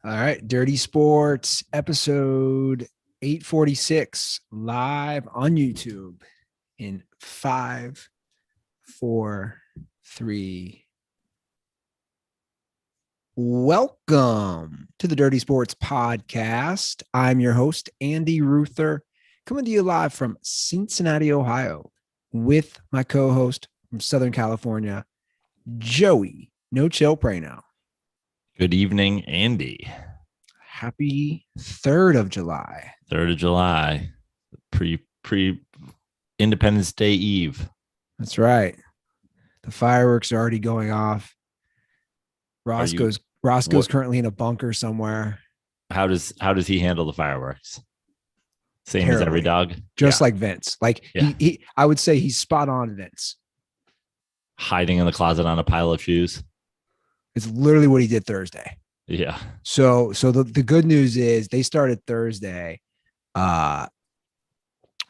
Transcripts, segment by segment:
All right, Dirty Sports episode 846 live on YouTube in 5, 4, 3. Welcome to the Dirty Sports Podcast. I'm your host, Andy Ruther, coming to you live from Cincinnati, Ohio, with my co-host from Southern California, Joey No Chill Prano. Good evening, Andy. Happy 3rd of July. 3rd of July, pre Independence Day Eve. That's right. The fireworks are already going off. Roscoe's currently in a bunker somewhere. How does he handle the fireworks? Same Terribly. As every dog? Just like Vince. He I would say he's spot on Vince. Hiding in the closet on a pile of shoes. It's literally what he did Thursday. Yeah. So the good news is they started Thursday where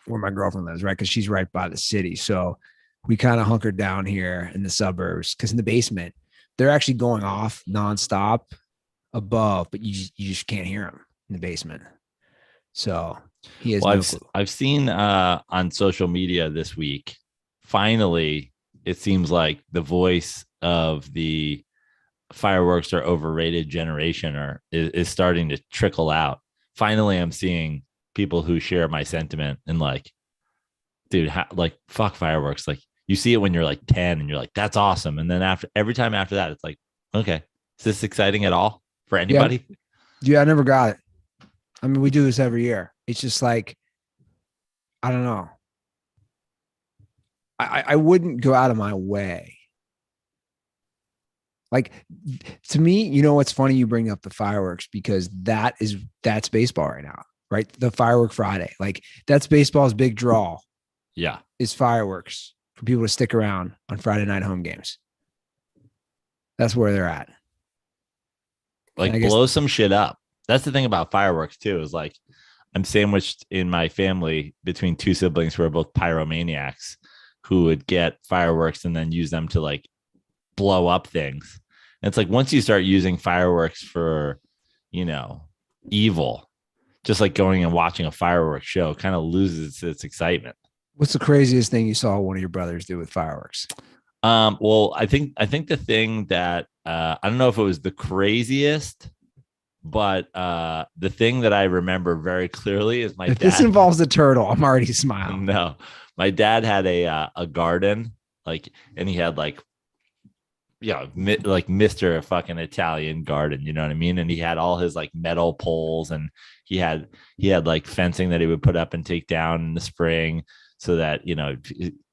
my girlfriend lives, right? Because she's right by the city. So we kind of hunkered down here in the suburbs because in the basement, they're actually going off nonstop above, but you just can't hear them in the basement. So he has no clue. I've seen on social media this week, finally, it seems like the voice of the fireworks are overrated generation is starting to trickle out. Finally, I'm seeing people who share my sentiment and like, dude, fuck fireworks. Like you see it when you're like 10 and you're like, that's awesome. And then every time after that, it's like, okay, is this exciting at all for anybody? Yeah, I never got it. I mean, we do this every year. It's just like, I don't know. I wouldn't go out of my way. Like, to me, you know, what's funny you bring up the fireworks because that's baseball right now, right? The Firework Friday, like that's baseball's big draw. Yeah. Is fireworks for people to stick around on Friday night home games. That's where they're at. Like blow some shit up. That's the thing about fireworks too, is like I'm sandwiched in my family between two siblings who are both pyromaniacs who would get fireworks and then use them to like blow up things. And it's like once you start using fireworks for, you know, evil, just like going and watching a fireworks show kind of loses its excitement. What's the craziest thing you saw one of your brothers do with fireworks? Well, I think the thing that I don't know if it was the craziest, but the thing that I remember very clearly is my dad. If this involves a turtle, I'm already smiling. No, my dad had a garden, like, and he had like, like Mr. fucking Italian garden, you know what I mean? And he had all his like metal poles and he had like fencing that he would put up and take down in the spring so that, you know,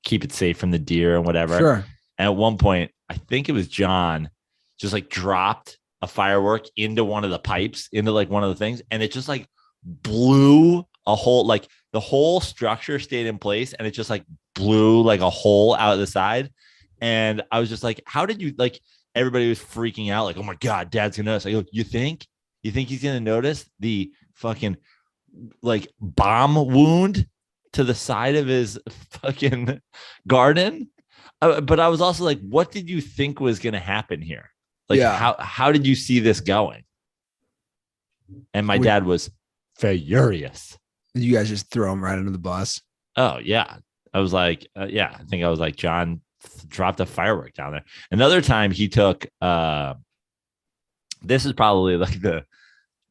keep it safe from the deer and whatever. Sure. And at one point, I think it was John just like dropped a firework into one of the pipes, into like one of the things. And it just like blew a hole, like the whole structure stayed in place and it just like blew like a hole out of the side. And I was just like, how did you, like, everybody was freaking out. Like, oh my God, dad's gonna notice. I go, you think he's going to notice the fucking like bomb wound to the side of his fucking garden? But I was also like, what did you think was going to happen here? Like, how did you see this going? And my dad was furious. Did you guys just throw him right under the bus? Oh yeah. I was like, I think I was like, John dropped a firework down there. Another time he took this is probably like the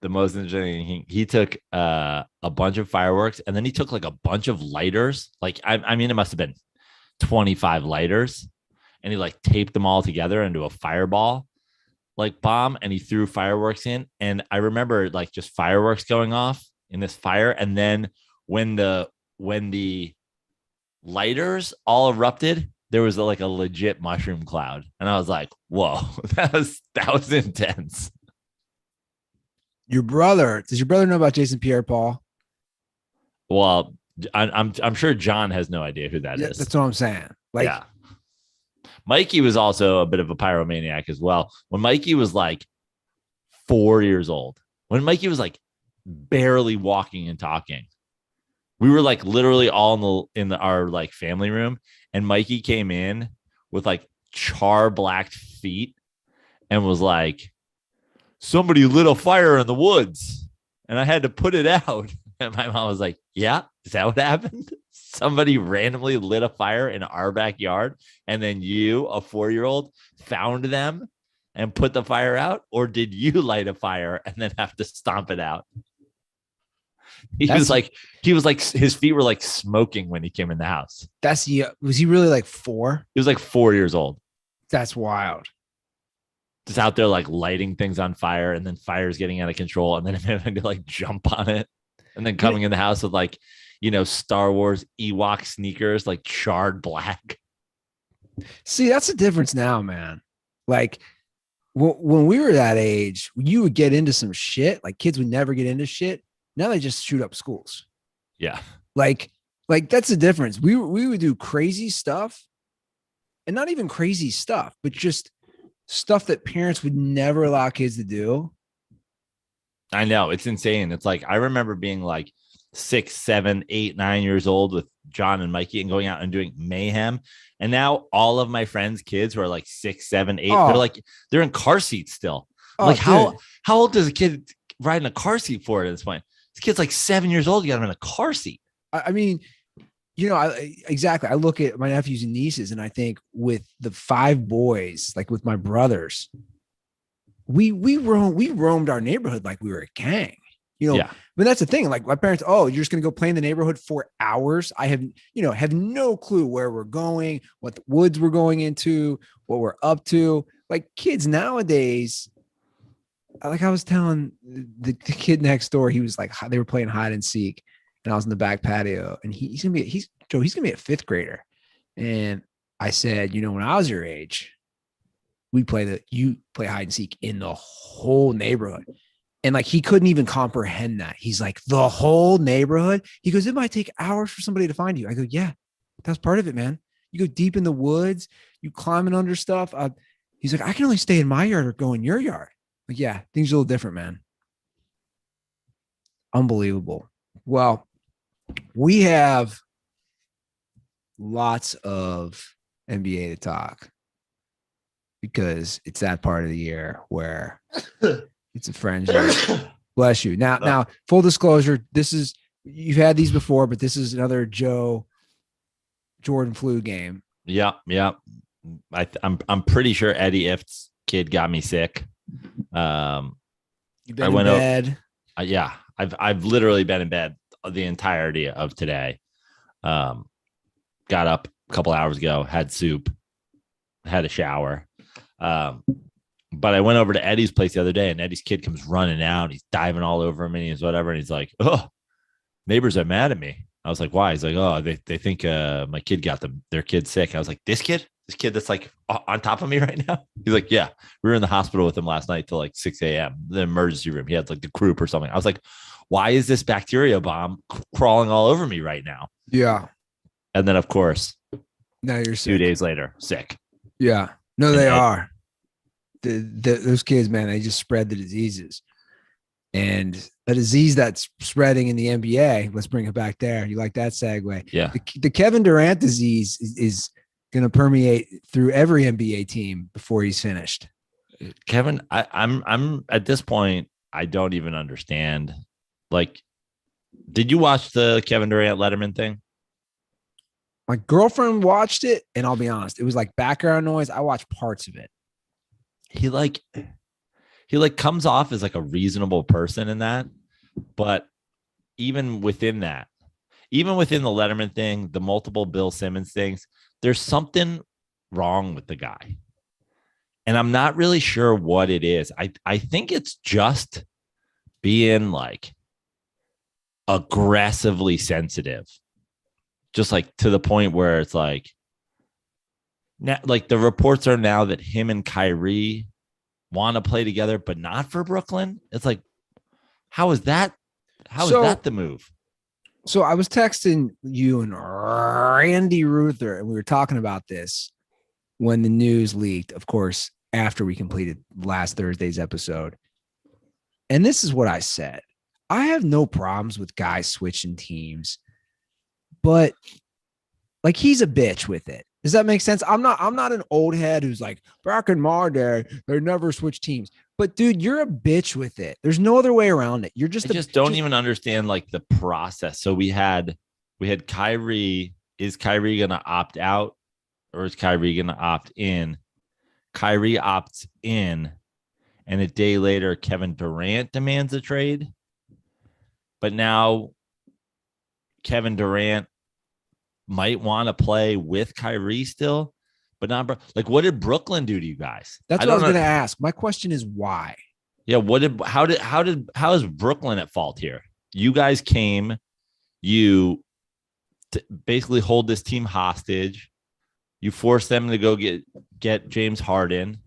most interesting thing. He took a bunch of fireworks and then he took like a bunch of lighters. Like I mean it must have been 25 lighters and he like taped them all together into a fireball like bomb and he threw fireworks in. And I remember like just fireworks going off in this fire. And then when the lighters all erupted, there was like a legit mushroom cloud. And I was like, whoa, that was intense. Does your brother know about Jason Pierre-Paul? Well, I'm sure John has no idea who that is. That's what I'm saying. Like, yeah. Mikey was also a bit of a pyromaniac as well. When Mikey was like 4 years old, when Mikey was like barely walking and talking, we were like literally all in our like family room, and Mikey came in with like char blacked feet and was like, somebody lit a fire in the woods and I had to put it out. And my mom was like, yeah, is that what happened? Somebody randomly lit a fire in our backyard. And then you, a 4-year-old, found them and put the fire out? Or did you light a fire and then have to stomp it out? He was like, his feet were like smoking when he came in the house. Was he really like 4? He was like 4 years old. That's wild. Just out there like lighting things on fire, and then fire's getting out of control, and then having to like jump on it, and then coming in the house with like, Star Wars Ewok sneakers, like charred black. See, that's the difference now, man. Like when we were that age, you would get into some shit. Like kids would never get into shit. Now they just shoot up schools. Yeah. Like that's the difference. We would do crazy stuff, and not even crazy stuff, but just stuff that parents would never allow kids to do. I know, it's insane. It's like I remember being like 6, 7, 8, 9 years old with John and Mikey and going out and doing mayhem. And now all of my friends' kids who are like 6, 7, 8, they're in car seats still. Like how old does a kid ride in a car seat for at this point? This kid's like 7 years old. You got him in a car seat. I mean, exactly. I look at my nephews and nieces, and I think with the 5 boys, like with my brothers, we roamed our neighborhood like we were a gang. Yeah. But that's the thing. Like my parents, you're just gonna go play in the neighborhood for hours. I have no clue where we're going, what the woods we're going into, what we're up to. Like kids nowadays, like I was telling the kid next door, he was like, they were playing hide and seek. And I was in the back patio, and he's gonna be a 5th grader. And I said, when I was your age, you play hide and seek in the whole neighborhood. And like he couldn't even comprehend that. He's like, the whole neighborhood. He goes, it might take hours for somebody to find you. I go, yeah, that's part of it, man. You go deep in the woods, you climbing under stuff. He's like, I can only stay in my yard or go in your yard. Like, yeah, things are a little different, man. Unbelievable. Well, we have lots of NBA to talk because it's that part of the year where it's a frenzy. Bless you. Now, full disclosure, you've had these before, but this is another Joe Jordan flu game. Yeah. I'm pretty sure Eddie Ift's kid got me sick. You've been in bed. Yeah, I've literally been in bed the entirety of today. Got up a couple hours ago, had soup, had a shower. But I went over to Eddie's place the other day, and Eddie's kid comes running out. He's diving all over me. He's whatever. And he's like, oh, neighbors are mad at me. I was like, why? He's like, oh, they think my kid got their kid sick. I was like, this kid that's like on top of me right now. He's like, yeah, we were in the hospital with him last night till like 6 a.m. The emergency room. He had like the croup or something. I was like, why is this bacteria bomb crawling all over me right now? Yeah. And then, of course, now you're sick. 2 days later, sick. Yeah. No, they are. Those kids, man, they just spread the diseases. And a disease that's spreading in the NBA, let's bring it back there. You like that segue? Yeah. The Kevin Durant disease is going to permeate through every NBA team before he's finished. Kevin, I'm at this point, I don't even understand. Like, did you watch the Kevin Durant Letterman thing? My girlfriend watched it, and I'll be honest, it was like background noise. I watched parts of it. He comes off as like a reasonable person in that, but even within that, even within the Letterman thing, the multiple Bill Simmons things, there's something wrong with the guy. And I'm not really sure what it is. I think it's just being like aggressively sensitive, just like to the point where it's like, now, like the reports are now that him and Kyrie want to play together, but not for Brooklyn. It's like, how is that? How is that the move? So I was texting you and Randy Ruther, and we were talking about this when the news leaked, of course, after we completed last Thursday's episode. And this is what I said. I have no problems with guys switching teams, but like he's a bitch with it. Does that make sense? I'm not an old head who's like, back in my day, they never switch teams. But dude, you're a bitch with it. There's no other way around it. You're I just just don't even understand like the process. So we had Kyrie. Is Kyrie gonna opt out or is Kyrie gonna opt in? Kyrie opts in, and a day later, Kevin Durant demands a trade. But now Kevin Durant might want to play with Kyrie still, but not like what did Brooklyn do to you guys? That's I what I don't was know. gonna ask. My question is why? Yeah, how is Brooklyn at fault here? You guys came, you basically hold this team hostage. You force them to go get James Harden.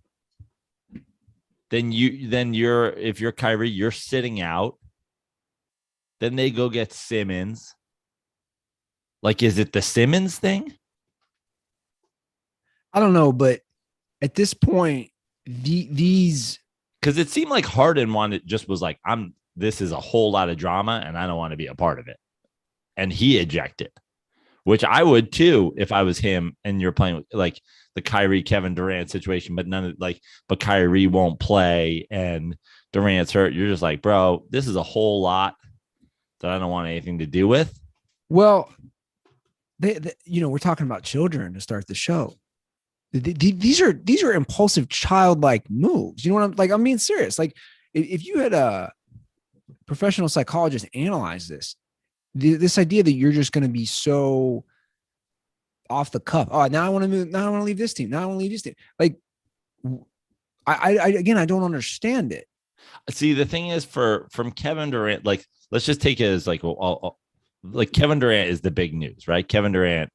Then if you're Kyrie, you're sitting out. Then they go get Simmons. Like, is it the Simmons thing? I don't know, but at this point, these Because it seemed like Harden was like, this is a whole lot of drama and I don't want to be a part of it. And he ejected, which I would too if I was him and you're playing with like the Kyrie Kevin Durant situation, but Kyrie won't play and Durant's hurt. You're just like, bro, this is a whole lot that I don't want anything to do with. well, we're talking about children to start the show. These are impulsive childlike moves. You know what I'm like? I'm being serious. Like if you had a professional psychologist analyze this idea that you're just going to be so off the cuff. Oh, now I want to move. Now I want to leave this team. Now I want to leave this team. Like, I don't understand it. See, the thing is from Kevin Durant, like, let's just take it as like Kevin Durant is the big news, right? Kevin Durant,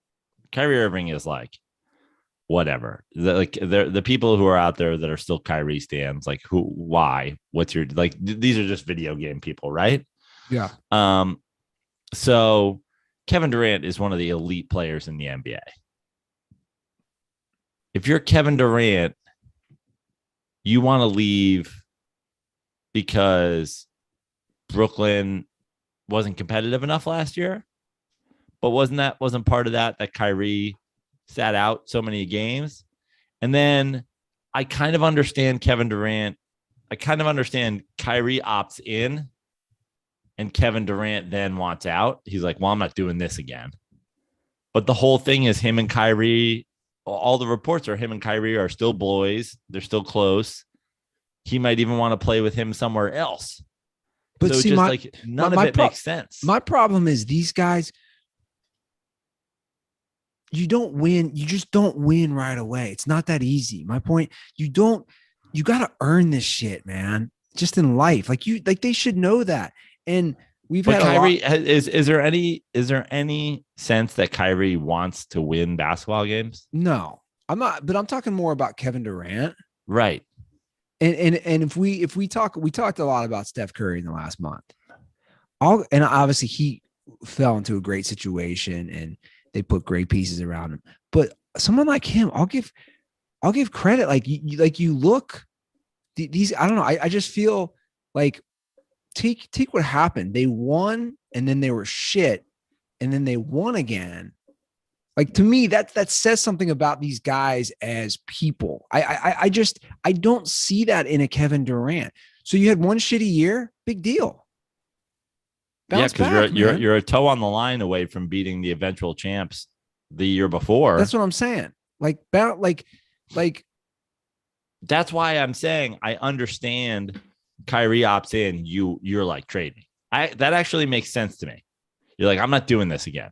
Kyrie Irving is like, whatever. The people who are out there that are still Kyrie stands, like why? What's your like? These are just video game people, right? Yeah. So Kevin Durant is one of the elite players in the NBA. If you're Kevin Durant, you want to leave because Brooklyn wasn't competitive enough last year, but wasn't part of that Kyrie sat out so many games. And then I kind of understand Kevin Durant. I kind of understand Kyrie opts in and Kevin Durant then wants out. He's like, well, I'm not doing this again. But the whole thing is him and Kyrie, all the reports are him and Kyrie are still boys. They're still close. He might even want to play with him somewhere else. But so see, none of it makes sense. My problem is these guys, you don't win. You just don't win right away. It's not that easy. My point, you got to earn this shit, man. Just in life. Like they should know that. And but Kyrie, is there any sense that Kyrie wants to win basketball games? No, I'm not, but I'm talking more about Kevin Durant. Right. And if we talked a lot about Steph Curry in the last month. And obviously he fell into a great situation and they put great pieces around him. But someone like him, I'll give credit. Like you look these, I don't know. I just feel like take what happened. They won and then they were shit and then they won again. Like to me, that says something about these guys as people. I don't see that in a Kevin Durant. So you had one shitty year, big deal. Bounce because you're a toe on the line away from beating the eventual champs the year before. That's what I'm saying. Like that's why I'm saying I understand Kyrie opts in. You're like, trade me. That actually makes sense to me. You're like, I'm not doing this again.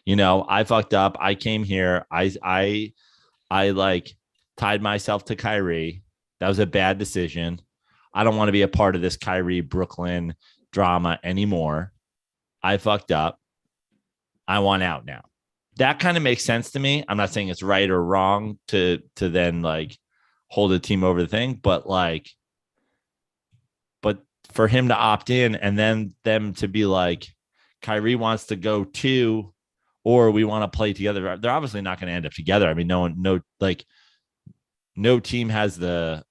I fucked up. I came here. I like tied myself to Kyrie. That was a bad decision. I don't want to be a part of this Kyrie Brooklyn drama anymore. I fucked up. I want out now. That kind of makes sense to me. I'm not saying it's right or wrong to then like hold a team over the thing, but for him to opt in and then them to be like, Kyrie wants to go too, or we want to play together. They're obviously not going to end up together. I mean, no team has the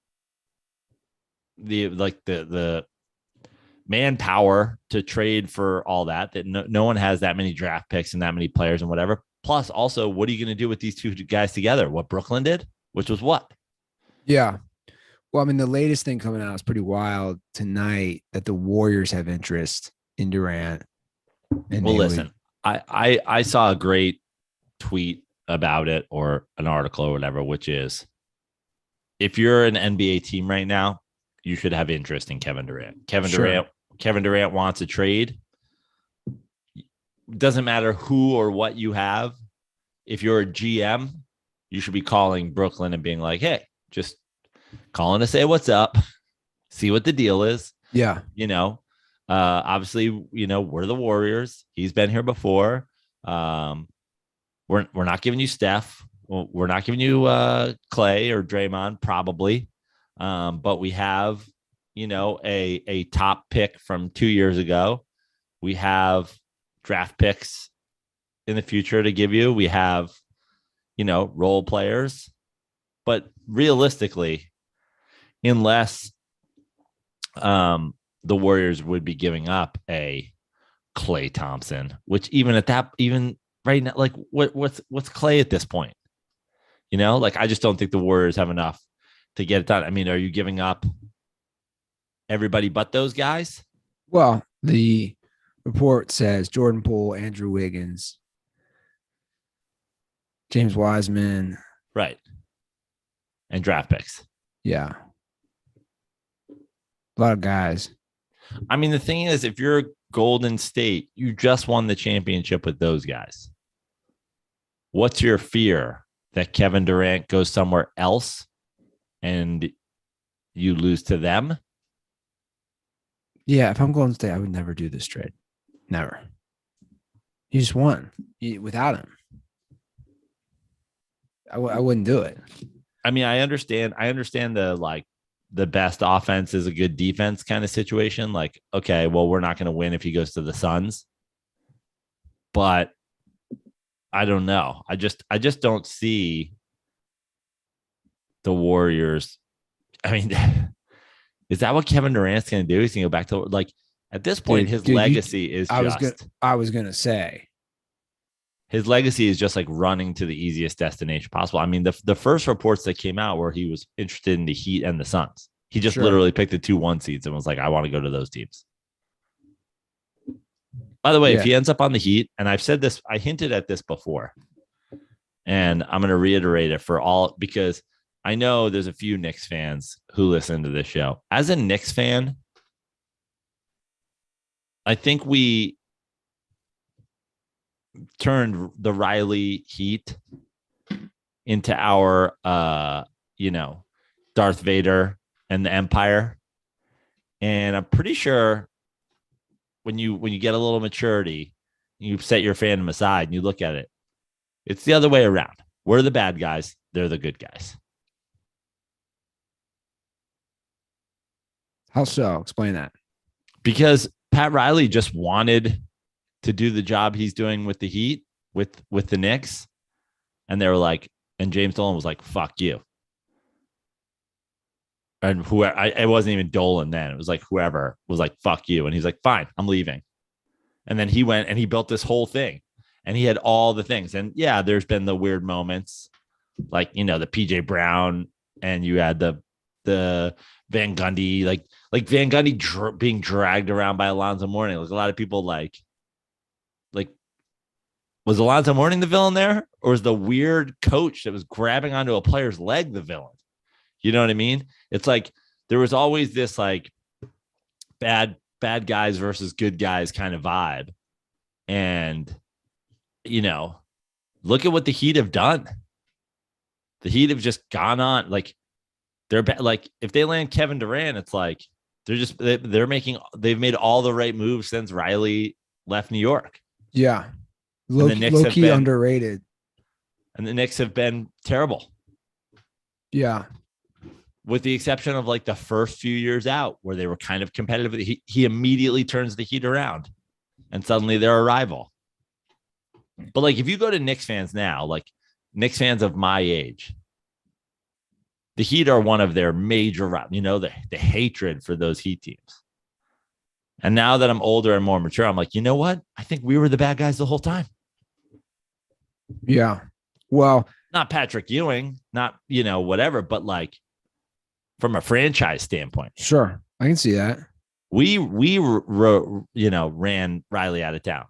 manpower to trade for all that no one has that many draft picks and that many players and whatever. Plus, also, what are you going to do with these two guys together? What Brooklyn did, which was what? Yeah. Well, I mean, the latest thing coming out is pretty wild tonight that the Warriors have interest in Durant. And well, listen, I saw a great tweet about it or an article or whatever, which is if you're an NBA team right now, you should have interest in Kevin Durant. Kevin Durant wants a trade. Doesn't matter who or what you have. If you're a GM, you should be calling Brooklyn and being like, hey, just calling to say what's up, see what the deal is. Yeah. Obviously, we're the Warriors. He's been here before. We're not giving you Steph. We're not giving you Clay or Draymond, probably. But we have, a top pick from 2 years ago. We have draft picks in the future to give you. We have, role players. But realistically, unless the Warriors would be giving up a Klay Thompson, which even right now, like what's Klay at this point? I just don't think the Warriors have enough to get it done. I mean, are you giving up everybody but those guys? Well, the report says Jordan Poole, Andrew Wiggins, James Wiseman. Right. And draft picks. Yeah. A lot of guys. I mean, the thing is, if you're Golden State, you just won the championship with those guys. What's your fear? That Kevin Durant goes somewhere else and you lose to them? Yeah, if I'm Golden State, I would never do this trade. Never. You just won without him. I wouldn't do it. I mean, I understand the best offense is a good defense kind of situation. Like, okay, well, we're not going to win if he goes to the Suns. But I don't know. I just don't see the Warriors. I mean, is that what Kevin Durant's going to do? He's going to go back to at this point, his legacy is I was going to say his legacy is just like running to the easiest destination possible. I mean, the first reports that came out where he was interested in the Heat and the Suns, he just literally picked the 2-1 seeds and was like, I want to go to those teams. By the way, if he ends up on the Heat, and I've said this, I hinted at this before, and I'm going to reiterate it because I know there's a few Knicks fans who listen to this show. As a Knicks fan, I think we turned the Riley Heat into our, Darth Vader and the Empire. And I'm pretty sure when you get a little maturity, you set your fandom aside and you look at it, it's the other way around. We're the bad guys. They're the good guys. How so? Explain that. Because Pat Riley just wanted to do the job he's doing with the Heat, with the Knicks. And they were like, and James Dolan was like, fuck you. And it wasn't even Dolan then. It was like whoever was like, fuck you. And he's like, fine, I'm leaving. And then he went and he built this whole thing. And he had all the things. And yeah, there's been the weird moments like, the PJ Brown, and you had the Van Gundy, like Van Gundy being dragged around by Alonzo Mourning. Like a lot of people like, was Alonzo Mourning the villain there? Or was the weird coach that was grabbing onto a player's leg the villain? You know what I mean? It's like there was always this like bad guys versus good guys kind of vibe. And, look at what the Heat have done. The Heat have just gone on. Like if they land Kevin Durant, it's like they've made all the right moves since Riley left New York. Yeah. Low-key underrated. And the Knicks have been terrible. Yeah. With the exception of like the first few years out where they were kind of competitive. He immediately turns the Heat around and suddenly they're a rival. But like, if you go to Knicks fans now, like Knicks fans of my age, the Heat are one of their major, the hatred for those Heat teams. And now that I'm older and more mature, I'm like, you know what? I think we were the bad guys the whole time. Yeah. Well, Not Patrick Ewing, not, whatever, but like from a franchise standpoint. sure. I can see that. We ran Riley out of town.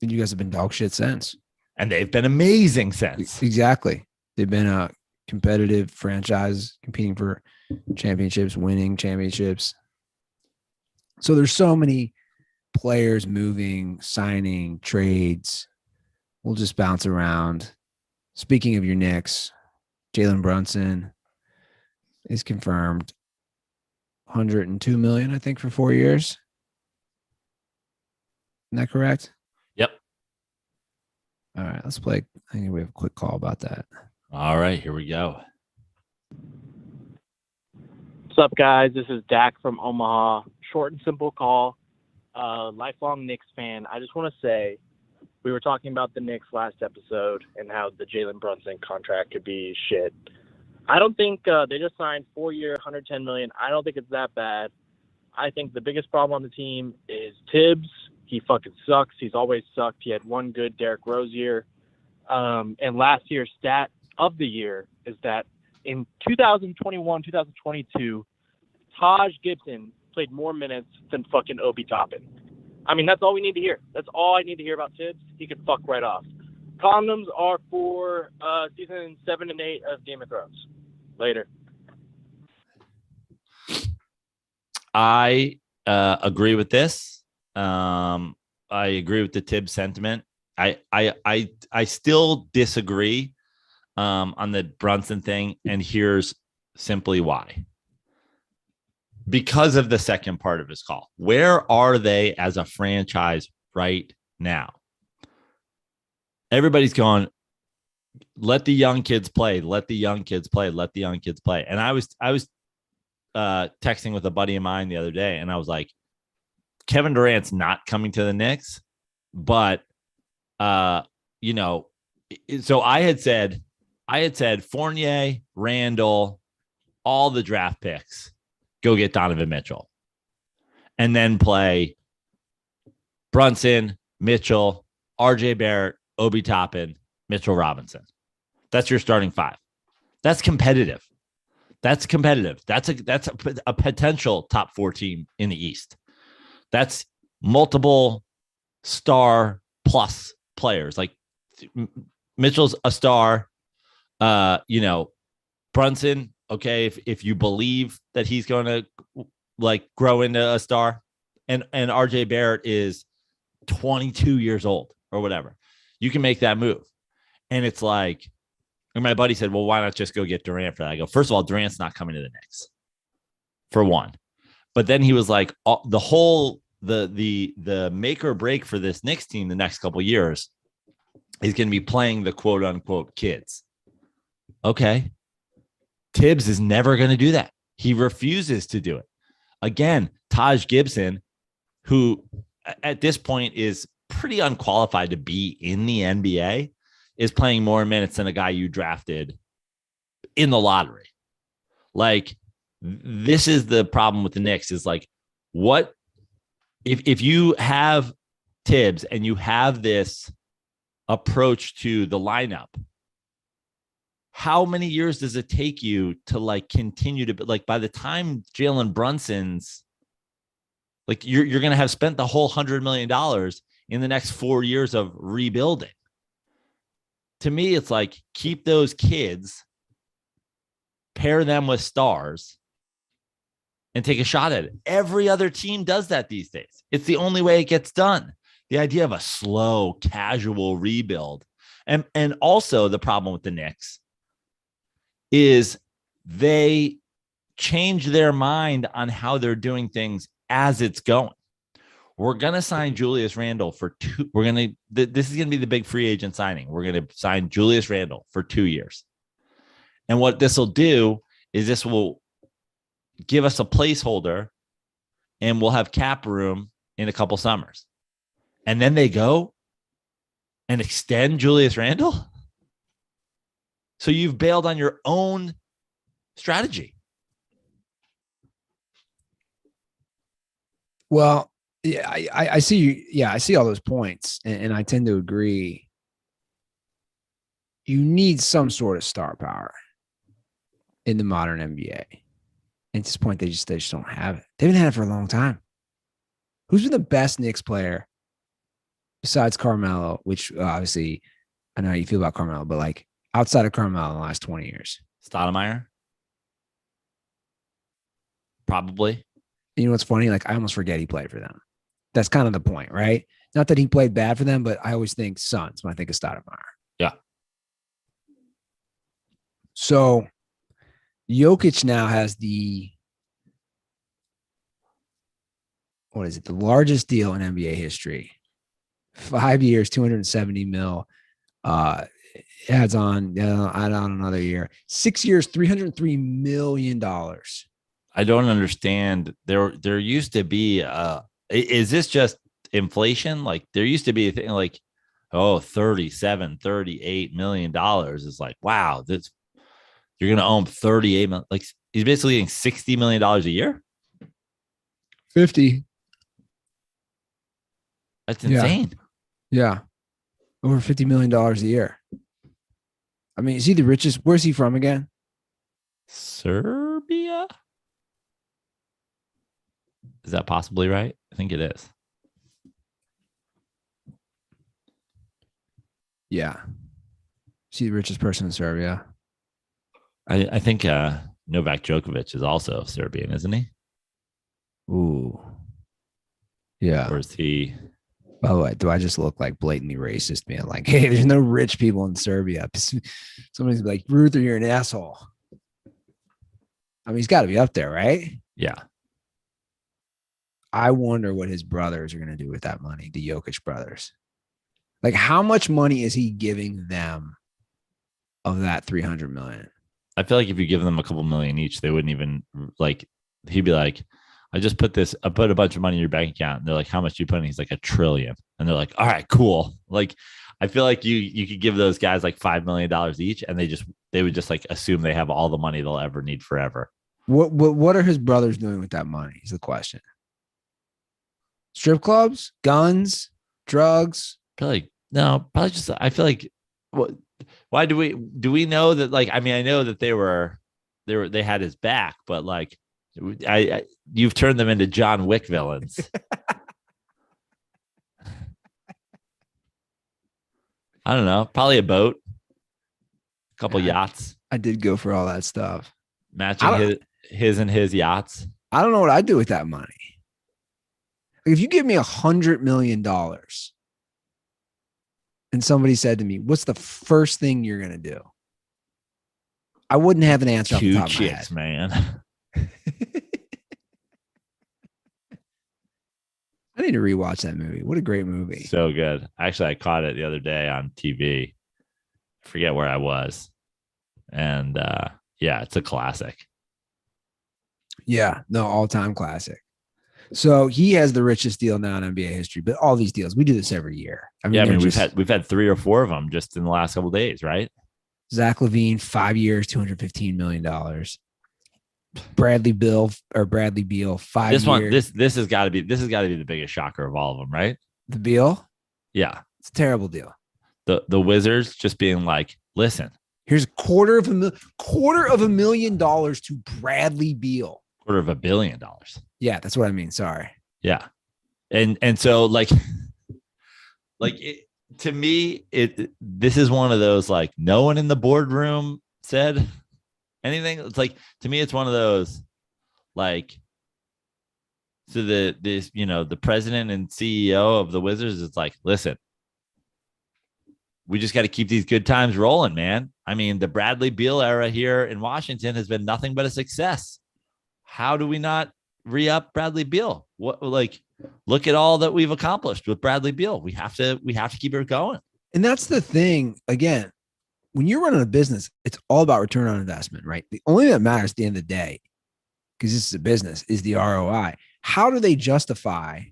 And you guys have been dog shit since. And they've been amazing since. Exactly. They've been a competitive franchise competing for championships, winning championships. So there's so many players moving, signing, trades. We'll just bounce around. Speaking of your Knicks, Jalen Brunson is confirmed. $102 million, I think, for 4 years. Isn't that correct? Yep. All right, let's play. I think we have a quick call about that. All right, here we go. What's up, guys? This is Dak from Omaha. Short and simple call. Lifelong Knicks fan. I just want to say, we were talking about the Knicks last episode and how the Jalen Brunson contract could be shit. I don't think they just signed 4-year, $110 million. I don't think it's that bad. I think the biggest problem on the team is Tibbs. He fucking sucks. He's always sucked. He had one good Derrick Rose year. And last year's stat of the year is that in 2021, 2022, Taj Gibson played more minutes than fucking Obi Toppin. I mean, that's all we need to hear. That's all I need to hear about Tibbs. He could fuck right off. Condoms are for season 7 and 8 of Game of Thrones. Later. I agree with this. I agree with the Tibbs sentiment. I still disagree on the Brunson thing, and here's simply why. Because of the second part of his call. Where are they as a franchise right now? Everybody's going, let the young kids play, let the young kids play, let the young kids play. And I was texting with a buddy of mine the other day, and I was like, Kevin Durant's not coming to the Knicks, but so I had said Fournier, Randall, all the draft picks, go get Donovan Mitchell, and then play Brunson, Mitchell, RJ Barrett, Obi Toppin, Mitchell Robinson. That's your starting five. That's competitive. That's a potential top 4 team in the East. That's multiple star plus players. Like Mitchell's a star. Brunson, okay, if you believe that he's going to like grow into a star, and RJ Barrett is 22 years old or whatever, you can make that move. And it's like, and my buddy said, well, why not just go get Durant for that? I go, first of all, Durant's not coming to the Knicks, for one. But then he was like, the make or break for this Knicks team the next couple of years is going to be playing the quote unquote kids. Okay. Tibbs is never going to do that. He refuses to do it. Again, Taj Gibson, who at this point is pretty unqualified to be in the NBA, is playing more minutes than a guy you drafted in the lottery. Like, this is the problem with the Knicks, is like, what if you have Tibbs and you have this approach to the lineup, how many years does it take you to like continue to, like, by the time Jalen Brunson's, like, you're going to have spent the whole $100 million in the next 4 years of rebuilding. To me, it's like, keep those kids, pair them with stars, and take a shot at it. Every other team does that these days. It's the only way it gets done. The idea of a slow, casual rebuild. And also the problem with the Knicks is they change their mind on how they're doing things as it's going. We're going to sign Julius Randle for this is going to be the big free agent signing. We're going to sign Julius Randle for 2 years. And what this will do is this will give us a placeholder, and we'll have cap room in a couple summers. And then they go and extend Julius Randle. So you've bailed on your own strategy. Well, Yeah, I see you. Yeah, I see all those points, and I tend to agree. You need some sort of star power in the modern NBA. At this point, they just don't have it. They've been had it for a long time. Who's been the best Knicks player besides Carmelo? Which obviously, I know how you feel about Carmelo, but like outside of Carmelo in the last 20 years, Stoudemire, probably. you know what's funny? Like I almost forget he played for them. That's kind of the point, right? Not that he played bad for them, but I always think Suns when I think of Stoudemire. Yeah. So Jokic now has the largest deal in NBA history. 5 years, 270 mil. Adds on another year. 6 years, $303 million. I don't understand. There used to be is this just inflation? Like there used to be a thing like, oh, $38 million is like, wow, that's you're gonna own 38 million. Like he's basically getting $60 million a year. 50. That's insane. Yeah. Over $50 million a year. I mean, is he the richest? Where's he from again? Serbia? Is that possibly right? I think it is. Yeah. Is he the richest person in Serbia? I think Novak Djokovic is also Serbian, isn't he? Ooh. Yeah. Or is he? By the way, do I just look like blatantly racist, man? Like, hey, there's no rich people in Serbia. Somebody's like, Ruther, you're an asshole. I mean, he's got to be up there, right? Yeah. I wonder what his brothers are going to do with that money, the Jokic brothers. Like, how much money is he giving them of that $300 million? I feel like if you give them a couple million each, they wouldn't even like, he'd be like, I put a bunch of money in your bank account. And they're like, how much do you put in? He's like, $1 trillion. And they're like, all right, cool. Like, I feel like you could give those guys like $5 million each. And they would just like assume they have all the money they'll ever need forever. What are his brothers doing with that money is the question. Strip clubs, guns, drugs. Probably just, I feel like, why do we know that? Like, I mean, I know that they had his back, but like, you've turned them into John Wick villains. I don't know. Probably a boat, a couple yachts. I did go for all that stuff. Matching his yachts. I don't know what I'd do with that money. If you give me $100 million and somebody said to me, what's the first thing you're going to do? I wouldn't have an answer off the top of my head. Man. I need to rewatch that movie. What a great movie. So good. Actually, I caught it the other day on TV. I forget where I was. And yeah, it's a classic. Yeah, no, all-time classic. So he has the richest deal now in NBA history, but all these deals, we do this every year. We've had 3 or 4 of them just in the last couple of days, right? Zach LaVine, 5 years, $215 million. Bradley Beal, 5 years. This has got to be the biggest shocker of all of them, right? The Beal? Yeah. It's a terrible deal. The Wizards just being like, listen, here's $250,000 million to Bradley Beal. $250 million. Yeah, that's what I mean. Sorry. Yeah. And so like to me, this is one of those, like, no one in the boardroom said anything. It's like, to me, it's one of those, like, so the president and CEO of the Wizards is like, listen, we just got to keep these good times rolling, man. I mean, the Bradley Beal era here in Washington has been nothing but a success. How do we not re-up Bradley Beal? Look at all that we've accomplished with Bradley Beal. We have to keep it going. And that's the thing. Again, when you're running a business, it's all about return on investment, right? The only thing that matters at the end of the day, because this is a business, is the ROI. How do they justify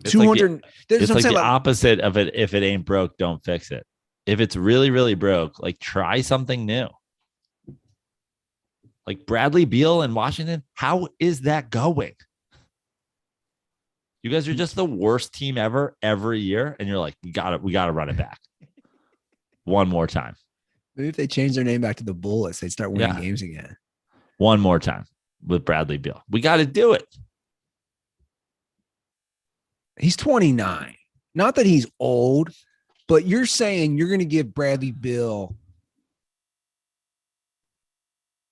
200? It's like the opposite of it. If it ain't broke, don't fix it. If it's really, really broke, like, try something new. Like Bradley Beal in Washington, how is that going? You guys are just the worst team ever every year. And you're like, we got to run it back one more time. Maybe if they change their name back to the Bullets, they'd start winning games again. One more time with Bradley Beal. We got to do it. He's 29. Not that he's old, but you're saying you're going to give Bradley Beal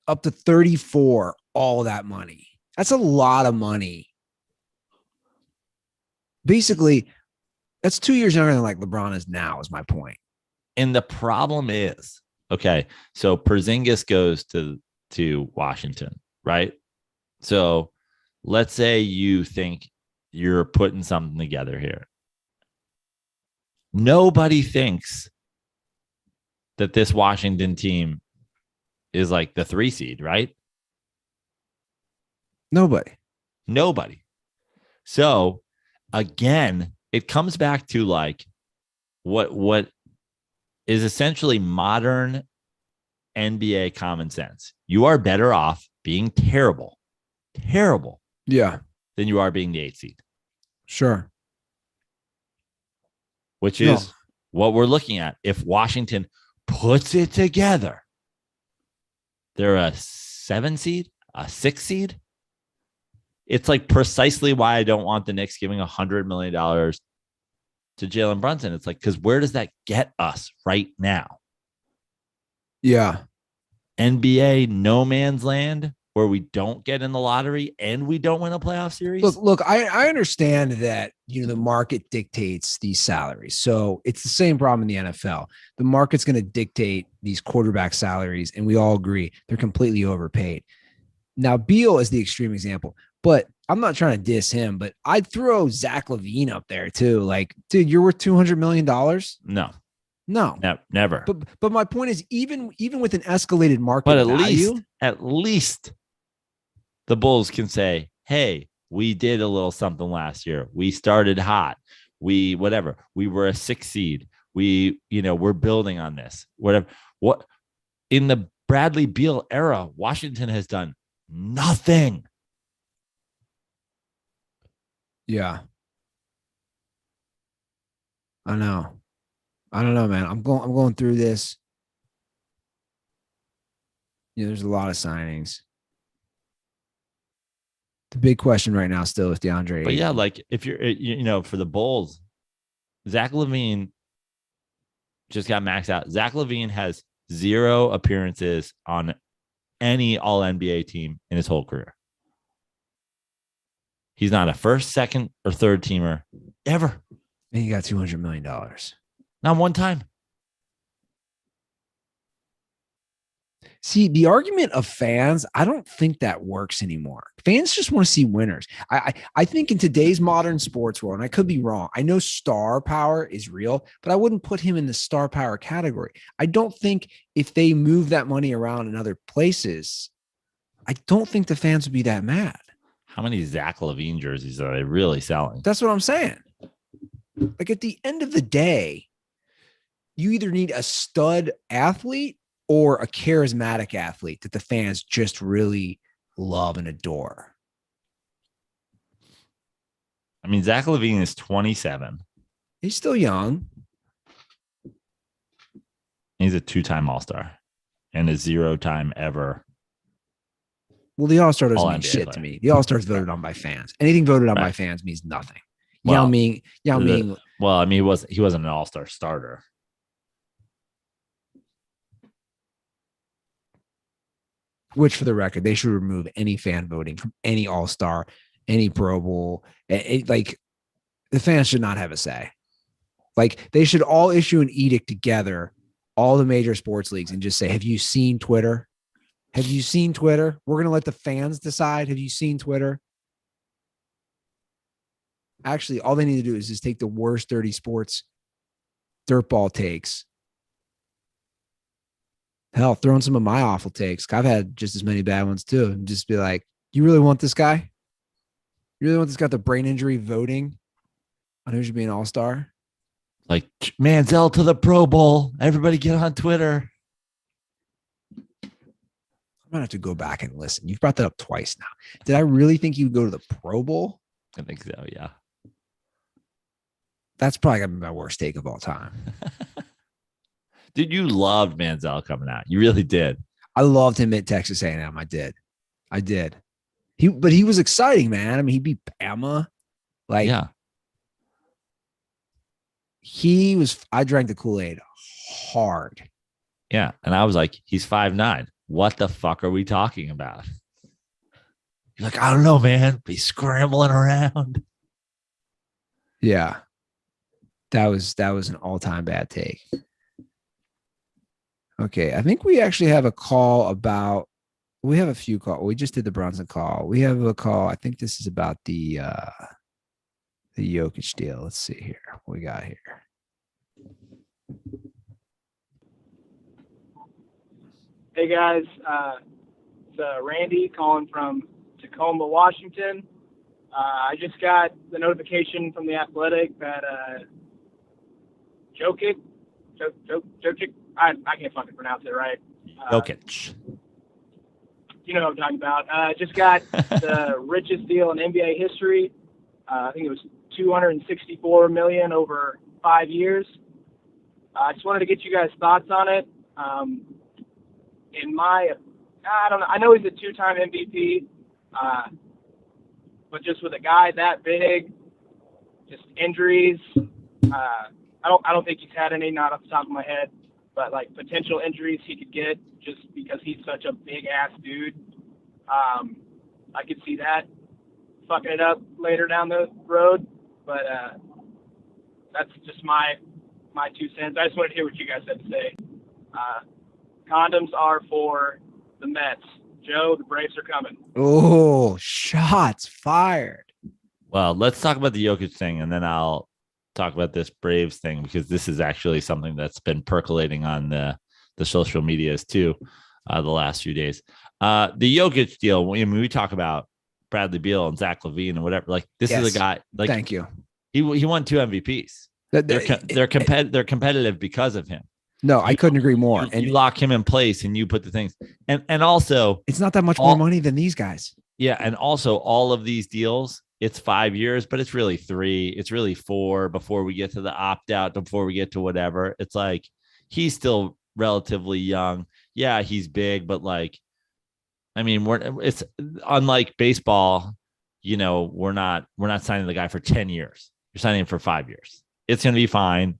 up to 34 all that money. That's a lot of money. Basically, that's 2 years younger than like LeBron is now, is my point. And the problem is, okay, so Porzingis goes to Washington, right? So let's say you think you're putting something together here. Nobody thinks that this Washington team is like the 3 seed, right? Nobody. So again, it comes back to like what is essentially modern NBA common sense. You are better off being terrible, Yeah, than you are being the 8 seed. sure. Which is what we're looking at. If Washington puts it together, they're a 7 seed, a 6 seed. It's like precisely why I don't want the Knicks giving $100 million to Jalen Brunson. It's like, because where does that get us right now? Yeah. NBA no man's land where we don't get in the lottery and we don't win a playoff series. Look, I understand that, the market dictates these salaries. So it's the same problem in the NFL. The market's going to dictate these quarterback salaries, and we all agree they're completely overpaid. Now, Beal is the extreme example, but I'm not trying to diss him, but I'd throw Zach LaVine up there too. Like, dude, you're worth $200 million. No, never. But my point is, even with an escalated market but value, at least the Bulls can say, hey, we did a little something last year. We started hot. We were a 6 seed. We're building on this. Whatever. What in the Bradley Beal era, Washington has done nothing. Yeah. I know. I don't know, man. I'm going through this. There's a lot of signings. The big question right now still is DeAndre. But yeah, like if you're, for the Bulls, Zach LaVine just got maxed out. Zach LaVine has 0 appearances on any all NBA team in his whole career. He's not a first, second, or third teamer ever. And he got $200 million. Not one time. See, the argument of fans, I don't think that works anymore. Fans just want to see winners. I think in today's modern sports world, and I could be wrong, I know star power is real, but I wouldn't put him in the star power category. I don't think if they move that money around in other places, I don't think the fans would be that mad. How many Zach LaVine jerseys are they really selling? That's what I'm saying. Like at the end of the day, you either need a stud athlete or a charismatic athlete that the fans just really love and adore. I mean, Zach LaVine is 27. He's still young. He's a 2-time All-Star and a 0-time ever. Well, the All-Star doesn't All mean NBA shit player. to me. The All-Star is voted on by fans. Anything voted on by fans means nothing. Yao Ming. Well, I mean, he wasn't an All-Star starter. Which, for the record, they should remove any fan voting from any All-Star, any Pro Bowl. Like, the fans should not have a say. Like, they should all issue an edict together, all the major sports leagues, and just say, have you seen Twitter? Have you seen Twitter? We're going to let the fans decide. Have you seen Twitter? Actually, all they need to do is just take the worst dirty sports dirtball takes. Hell, throw in some of my awful takes. I've had just as many bad ones too. And just be like, you really want this guy? You really want this guy with the brain injury voting on who should be an all-star? Like, Manziel to the Pro Bowl. Everybody get on Twitter. I'm going to have to go back and listen. You've brought that up twice now. Did I really think you would go to the Pro Bowl? I think so, yeah. That's probably gonna be my worst take of all time. Dude, you loved Manziel coming out. You really did. I loved him at Texas A&M. I did. But he was exciting, man. I mean, he beat Bama. Like, Yeah. I drank the Kool-Aid hard. Yeah. And I was like, he's 5'9". What the fuck are we talking about? You're like, I don't know, man. Be scrambling around. Yeah. That was an all-time bad take. Okay. I think we actually have a call about, we have a few calls. We just did the Brunson call. We have a call. I think this is about the Jokic deal. Let's see here. What we got here. Hey guys, it's Randy calling from Tacoma, Washington. I just got the notification from the Athletic that Jokic, I can't fucking pronounce it right. Jokic. You know what I'm talking about. Just got the richest deal in NBA history. I think it was $264 million over 5 years. I just wanted to get you guys' thoughts on it. I don't know. I know he's a 2-time MVP, but just with a guy that big, just injuries. I don't think he's had any, not off the top of my head, but like potential injuries he could get just because he's such a big ass dude. I could see that fucking it up later down the road, but that's just my 2 cents. I just wanted to hear what you guys had to say. Condoms are for the Mets. Joe, the Braves are coming. Oh, shots fired. Well, let's talk about the Jokic thing, and then I'll talk about this Braves thing, because this is actually something that's been percolating on the social medias too the last few days. The Jokic deal, when we talk about Bradley Beal and Zach LaVine and whatever, like this is a guy. Like, thank you. He won 2 MVPs. They're competitive because of him. No, I couldn't agree more. And you lock him in place, and you put the things, and also it's not that much more money than these guys. Yeah, and also all of these deals, it's 5 years, but it's really 3. It's really 4 before we get to the opt out, before we get to whatever. It's like he's still relatively young. Yeah, he's big, but like, I mean, it's unlike baseball. You know, we're not signing the guy for 10 years. You're signing him for 5 years. It's going to be fine,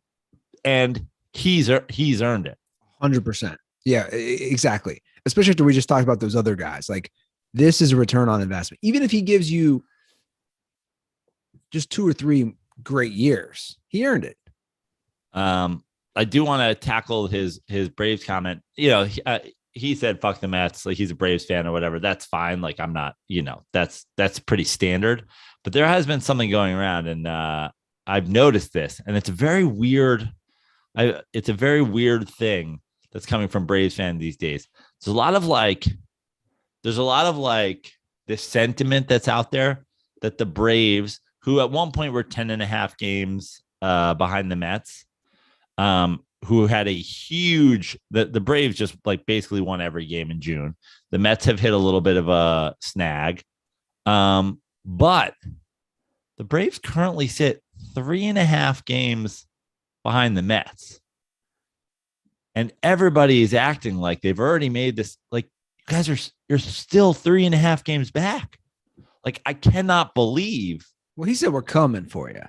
and he's earned it. 100%. Yeah, exactly. Especially after we just talked about those other guys. Like, this is a return on investment. Even if he gives you just 2 or 3 great years, he earned it. I do want to tackle his Braves comment. You know, he said, fuck the Mets. Like, he's a Braves fan or whatever. That's fine. Like, I'm not, you know, that's pretty standard, but there has been something going around, and I've noticed this, and it's a very weird thing that's coming from Braves fans these days. There's a lot of this sentiment that's out there that the Braves, who at one point were 10.5 games behind the Mets, who had a huge, the Braves just like basically won every game in June. The Mets have hit a little bit of a snag. But the Braves currently sit 3.5 games behind the Mets. And everybody is acting like they've already made this. Like, you guys you're still 3.5 games back. Like, I cannot believe. Well, he said we're coming for you.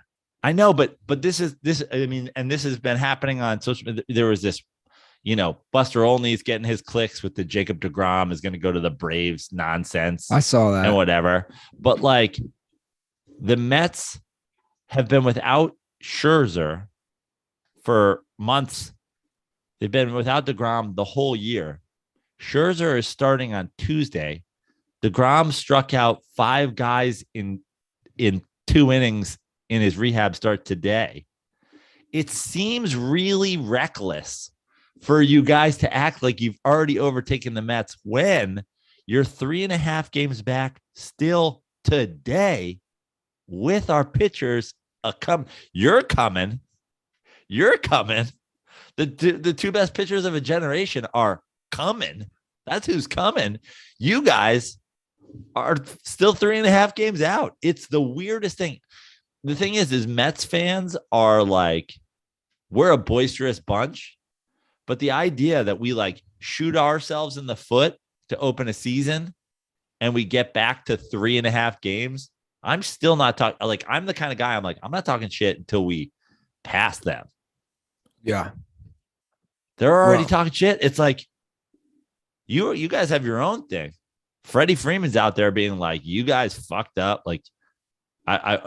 I know, but this. I mean, and this has been happening on social media. There was this, you know, Buster Olney's getting his clicks with the Jacob deGrom is going to go to the Braves nonsense. I saw that and whatever. But like, the Mets have been without Scherzer for months. They've been without deGrom the whole year. Scherzer is starting on Tuesday. deGrom struck out 5 guys in 2 innings in his rehab start today. It seems really reckless for you guys to act like you've already overtaken the Mets when you're 3.5 games back still today with our pitchers. You're coming. The 2 best pitchers of a generation are coming. That's who's coming. You guys are still 3.5 games out. It's the weirdest thing. the thing is Mets fans are like, we're a boisterous bunch, but the idea that we like shoot ourselves in the foot to open a season and we get back to 3.5 games, I'm still not talking. Like, I'm the kind of guy, I'm like, I'm not talking shit until we pass them. Yeah. They're already talking shit. It's like, you guys have your own thing. Freddie Freeman's out there being like, you guys fucked up. Like,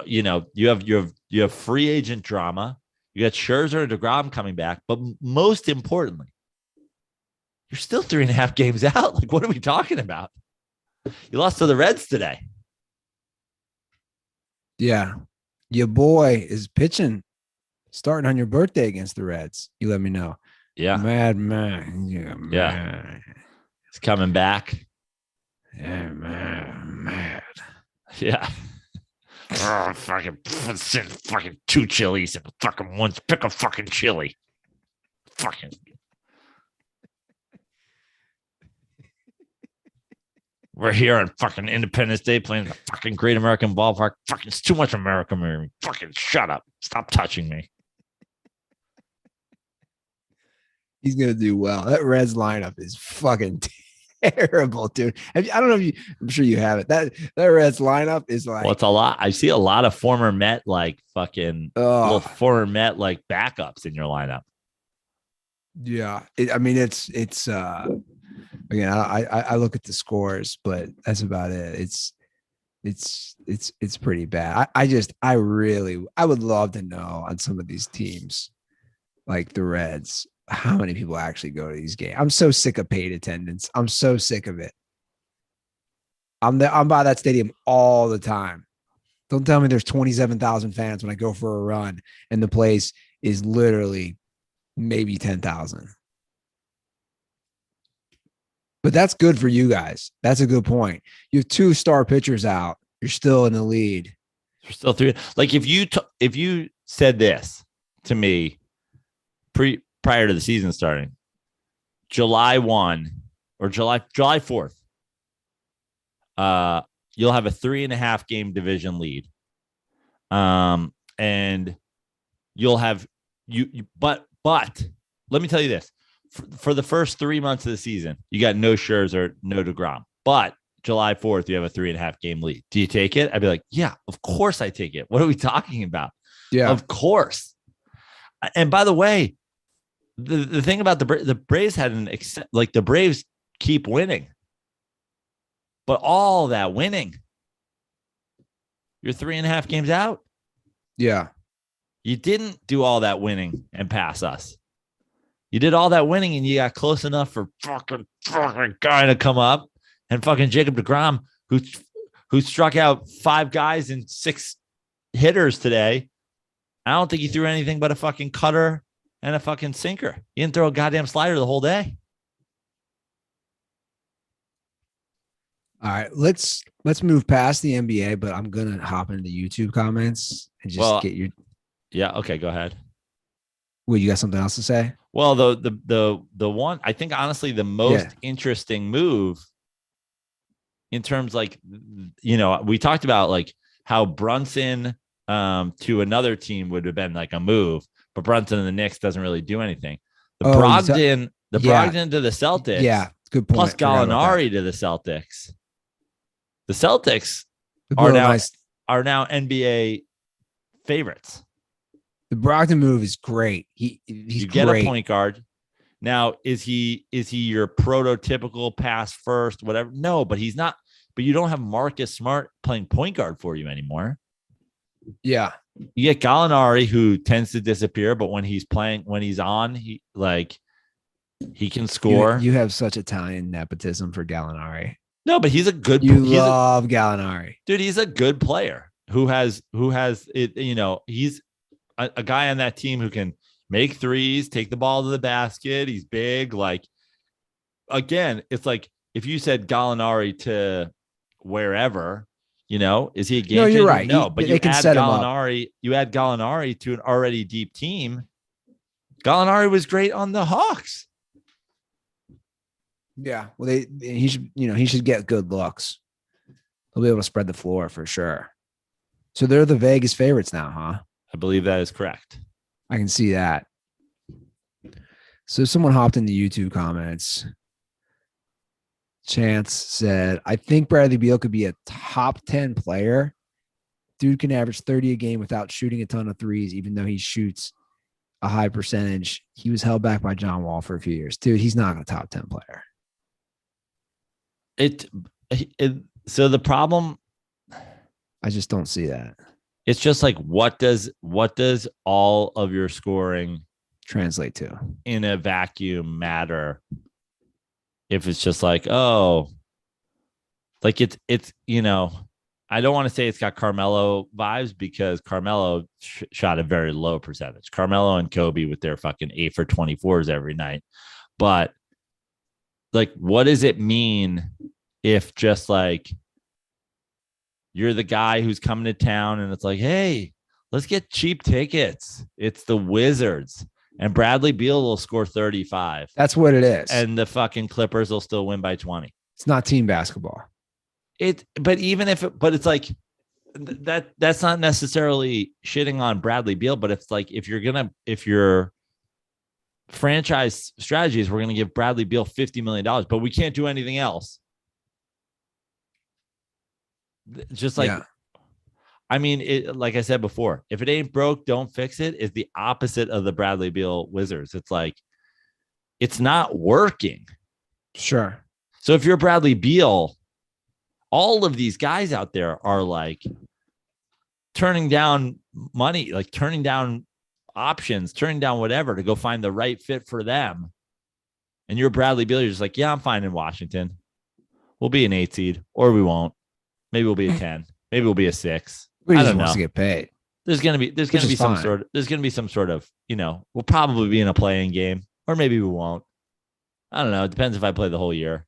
you have free agent drama. You got Scherzer and DeGrom coming back, but most importantly, you're still 3.5 games out. Like, what are we talking about? You lost to the Reds today. Yeah. Your boy is pitching, starting on your birthday against the Reds. You let me know. Yeah. Mad man. Yeah. Yeah. It's coming back. Yeah, mad. Yeah. Fucking 2 chilies and fucking once pick a fucking chili. Fucking. We're here on fucking Independence Day playing the fucking Great American Ballpark. Fucking, it's too much America, man. Fucking shut up. Stop touching me. He's gonna do well. That Reds lineup is fucking terrible, dude. I don't know if you. I'm sure you have it. That Reds lineup is like. Well, it's a lot. I see a lot of former Met like fucking little former Met like backups in your lineup. Yeah, it's. Again, I look at the scores, but that's about it. It's pretty bad. I would love to know on some of these teams, like the Reds, how many people actually go to these games. I'm so sick of paid attendance. I'm so sick of it. I'm by that stadium all the time. Don't tell me there's 27,000 fans when I go for a run and the place is literally maybe 10,000. But that's good for you guys. That's a good point. You have 2 star pitchers out. You're still in the lead. You're still 3. Like, if you said this to me prior to the season starting, July 1 or July 4th, you'll have a 3.5 game division lead. And you'll have but let me tell you this. For the first 3 months of the season, you got no Scherzer, no DeGrom. But July 4th, you have a 3.5 game lead. Do you take it? I'd be like, yeah, of course I take it. What are we talking about? Yeah, of course. And by the way, the thing about the Braves had the Braves keep winning, but all that winning, you're 3.5 games out. Yeah, you didn't do all that winning and pass us. You did all that winning and you got close enough for fucking guy to come up and fucking Jacob DeGrom, who struck out 5 guys and 6 hitters today. I don't think he threw anything but a fucking cutter and a fucking sinker. He didn't throw a goddamn slider the whole day. All right, let's move past the NBA, but I'm gonna hop into the YouTube comments and just get your. Yeah. Okay. Go ahead. Wait, you got something else to say? Well, the one, I think honestly the most interesting move in terms, like, we talked about like how Brunson to another team would have been like a move, but Brunson and the Knicks doesn't really do anything. Brogdon to the Celtics, yeah, good point. Plus Gallinari to the Celtics. The Celtics are now NBA favorites. The Brogdon move is great. He's you get great. A point guard. Now, is he your prototypical pass first, whatever? No, but he's not. But you don't have Marcus Smart playing point guard for you anymore. Yeah. You get Gallinari, who tends to disappear, but when he's on, he can score. You have such Italian nepotism for Gallinari. No, but he's a good. You love Gallinari, dude. He's a good player who has it. He's a guy on that team who can make threes, take the ball to the basket. He's big. Like, again, it's like if you said Gallinari to wherever, is he a game changer? No, you're right. No, but you add Gallinari. You add Gallinari to an already deep team. Gallinari was great on the Hawks. Yeah, well, he should get good looks. He'll be able to spread the floor for sure. So they're the Vegas favorites now, huh? I believe that is correct. I can see that. So someone hopped in the YouTube comments. Chance said, I think Bradley Beal could be a top 10 player. Dude can average 30 a game without shooting a ton of threes, even though he shoots a high percentage. He was held back by John Wall for a few years. Dude, he's not a top 10 player. So the problem, I just don't see that. It's just like, what does all of your scoring Translate to in a vacuum matter? If it's just like, oh, like it's, I don't want to say it's got Carmelo vibes because Carmelo shot a very low percentage. Carmelo and Kobe with their fucking 8 for 24s every night. But like, what does it mean if just like you're the guy who's coming to town and it's like, hey, let's get cheap tickets. It's the Wizards. And Bradley Beal will score 35. That's what it is. And the fucking Clippers will still win by 20. It's not team basketball. But it's like that's not necessarily shitting on Bradley Beal, but it's like if your franchise strategy is we're going to give Bradley Beal $50 million, but we can't do anything else. Just like, I mean, like I said before, if it ain't broke, don't fix it is the opposite of the Bradley Beal Wizards. It's like, it's not working. Sure. So if you're Bradley Beal, all of these guys out there are like turning down money, like turning down options, turning down whatever to go find the right fit for them. And you're Bradley Beal, you're just like, yeah, I'm fine in Washington. We'll be an 8 seed or we won't. Maybe we'll be a 10. Maybe we'll be a 6. He I just don't know. wants to get paid. There's gonna be some sort of, we'll probably be in a playing game, or maybe we won't. I don't know. It depends if I play the whole year.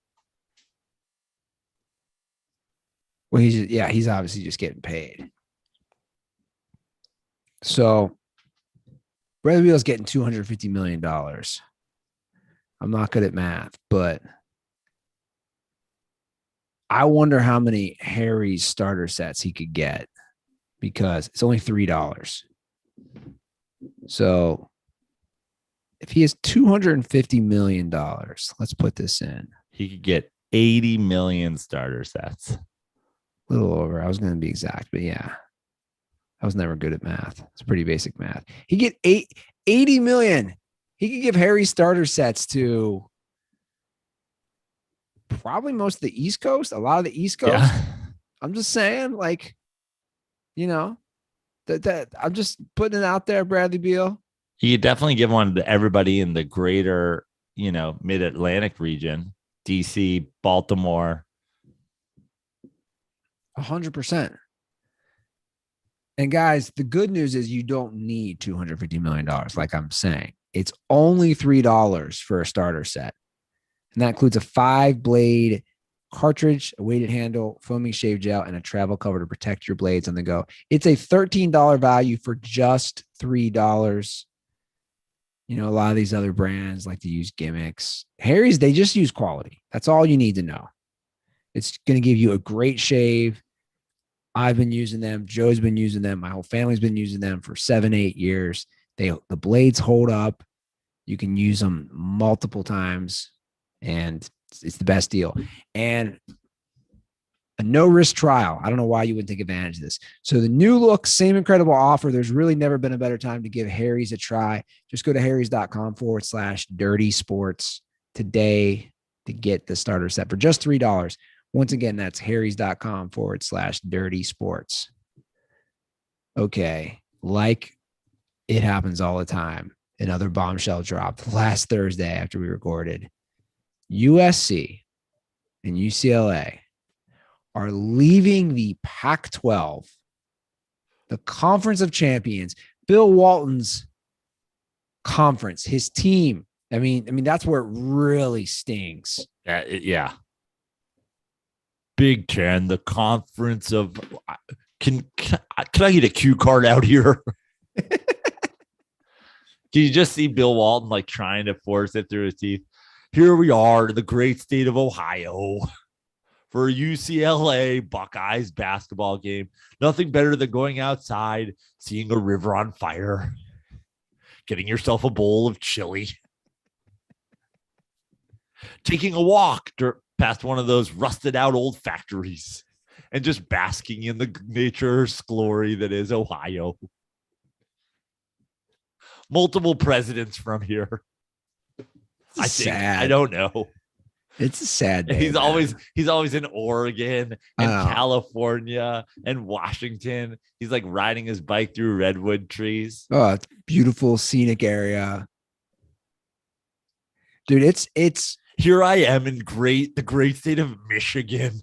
Well, he's obviously just getting paid. So Bradley Beal's getting $250 million. I'm not good at math, but I wonder how many Harry's starter sets he could get because it's only $3. So if he has $250 million, let's put this in. He could get 80 million starter sets. A little over. I was going to be exact, but yeah. I was never good at math. It's pretty basic math. He get 80 million. He could give Harry starter sets to probably most of the East Coast, a lot of the East Coast. Yeah. I'm just saying, like, that I'm just putting it out there, Bradley Beal. He could definitely give one to everybody in the greater, mid-Atlantic region, DC, Baltimore. 100%. And guys, the good news is you don't need $250 million. Like I'm saying, it's only $3 for a starter set. And that includes a 5-blade cartridge, a weighted handle, foaming shave gel, and a travel cover to protect your blades on the go. It's a $13 value for just $3. A lot of these other brands like to use gimmicks. Harry's, they just use quality. That's all you need to know. It's going to give you a great shave. I've been using them. Joe's been using them. My whole family's been using them for 7-8 years. The blades hold up. You can use them multiple times, and it's the best deal. And a no-risk trial. I don't know why you wouldn't take advantage of this. So the new look, same incredible offer. There's really never been a better time to give Harry's a try. Just go to harrys.com/dirty sports today to get the starter set for just $3. Once again, that's harrys.com/dirty sports. Okay. Like it happens all the time. Another bombshell dropped last Thursday after we recorded. USC and UCLA are leaving the Pac-12, the Conference of Champions, Bill Walton's conference, his team. I mean, that's where it really stings. Yeah. Big Ten, the conference of. Can I get a cue card out here? Can you just see Bill Walton like trying to force it through his teeth? Here we are, the great state of Ohio. for a UCLA Buckeyes basketball game. Nothing better than going outside, seeing a river on fire, getting yourself a bowl of chili, taking a walk past one of those rusted out old factories, and just basking in the nature's glory that is Ohio. Multiple presidents from here. I think. Sad. I don't know. It's a sad day. He's man. always in Oregon and California and Washington. He's like riding his bike through redwood trees. Oh, it's beautiful scenic area. Dude, it's here I am in the great state of Michigan.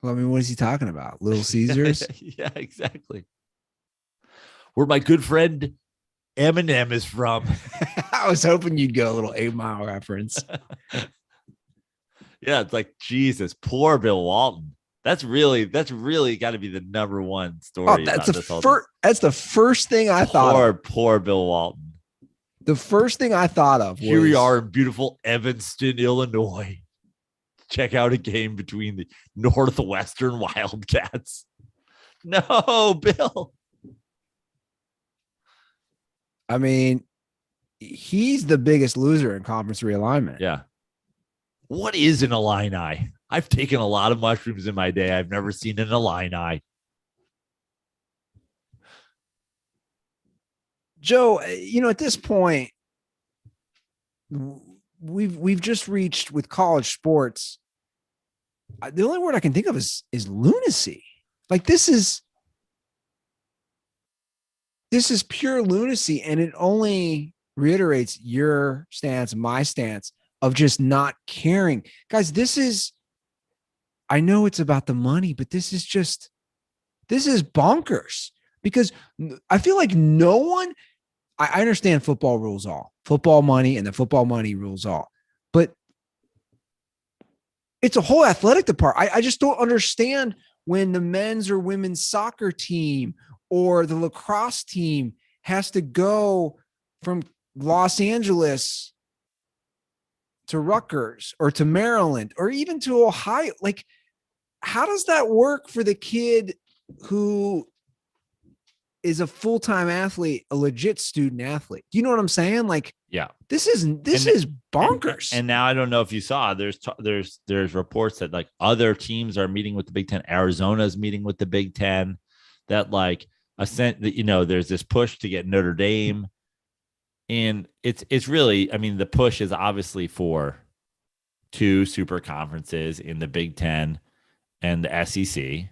Well, I mean, what is he talking about? Little Caesars? Yeah, exactly. Where my good friend Eminem is from. I was hoping you'd go a little 8 Mile reference. Yeah, it's like Jesus, poor Bill Walton. That's really got to be the number one story. Oh, that's the first thing I thought of. Poor Bill Walton. The first thing I thought of was, here we are in beautiful Evanston, Illinois. Check out a game between the Northwestern Wildcats. No, Bill. I mean, he's the biggest loser in conference realignment. Yeah. What is an Illini? I've taken a lot of mushrooms in my day. I've never seen an Illini. Joe, at this point, we've just reached with college sports. The only word I can think of is lunacy. Like this is pure lunacy, and it only reiterates your stance, my stance of just not caring. Guys, I know it's about the money, but this is bonkers, because I feel like no one, I understand football rules all. Football money, and the football money rules all. But it's a whole athletic department. I just don't understand when the men's or women's soccer team or the lacrosse team has to go from Los Angeles to Rutgers or to Maryland or even to Ohio. Like, how does that work for the kid who is a full-time athlete, a legit student athlete? Do you know what I'm saying? Like, yeah, this is bonkers. And now I don't know if you saw, there's reports that like other teams are meeting with the Big Ten. Arizona's meeting with the Big Ten. That like there's this push to get Notre Dame, and it's really, I mean, the push is obviously for 2 super conferences in the Big Ten and the SEC.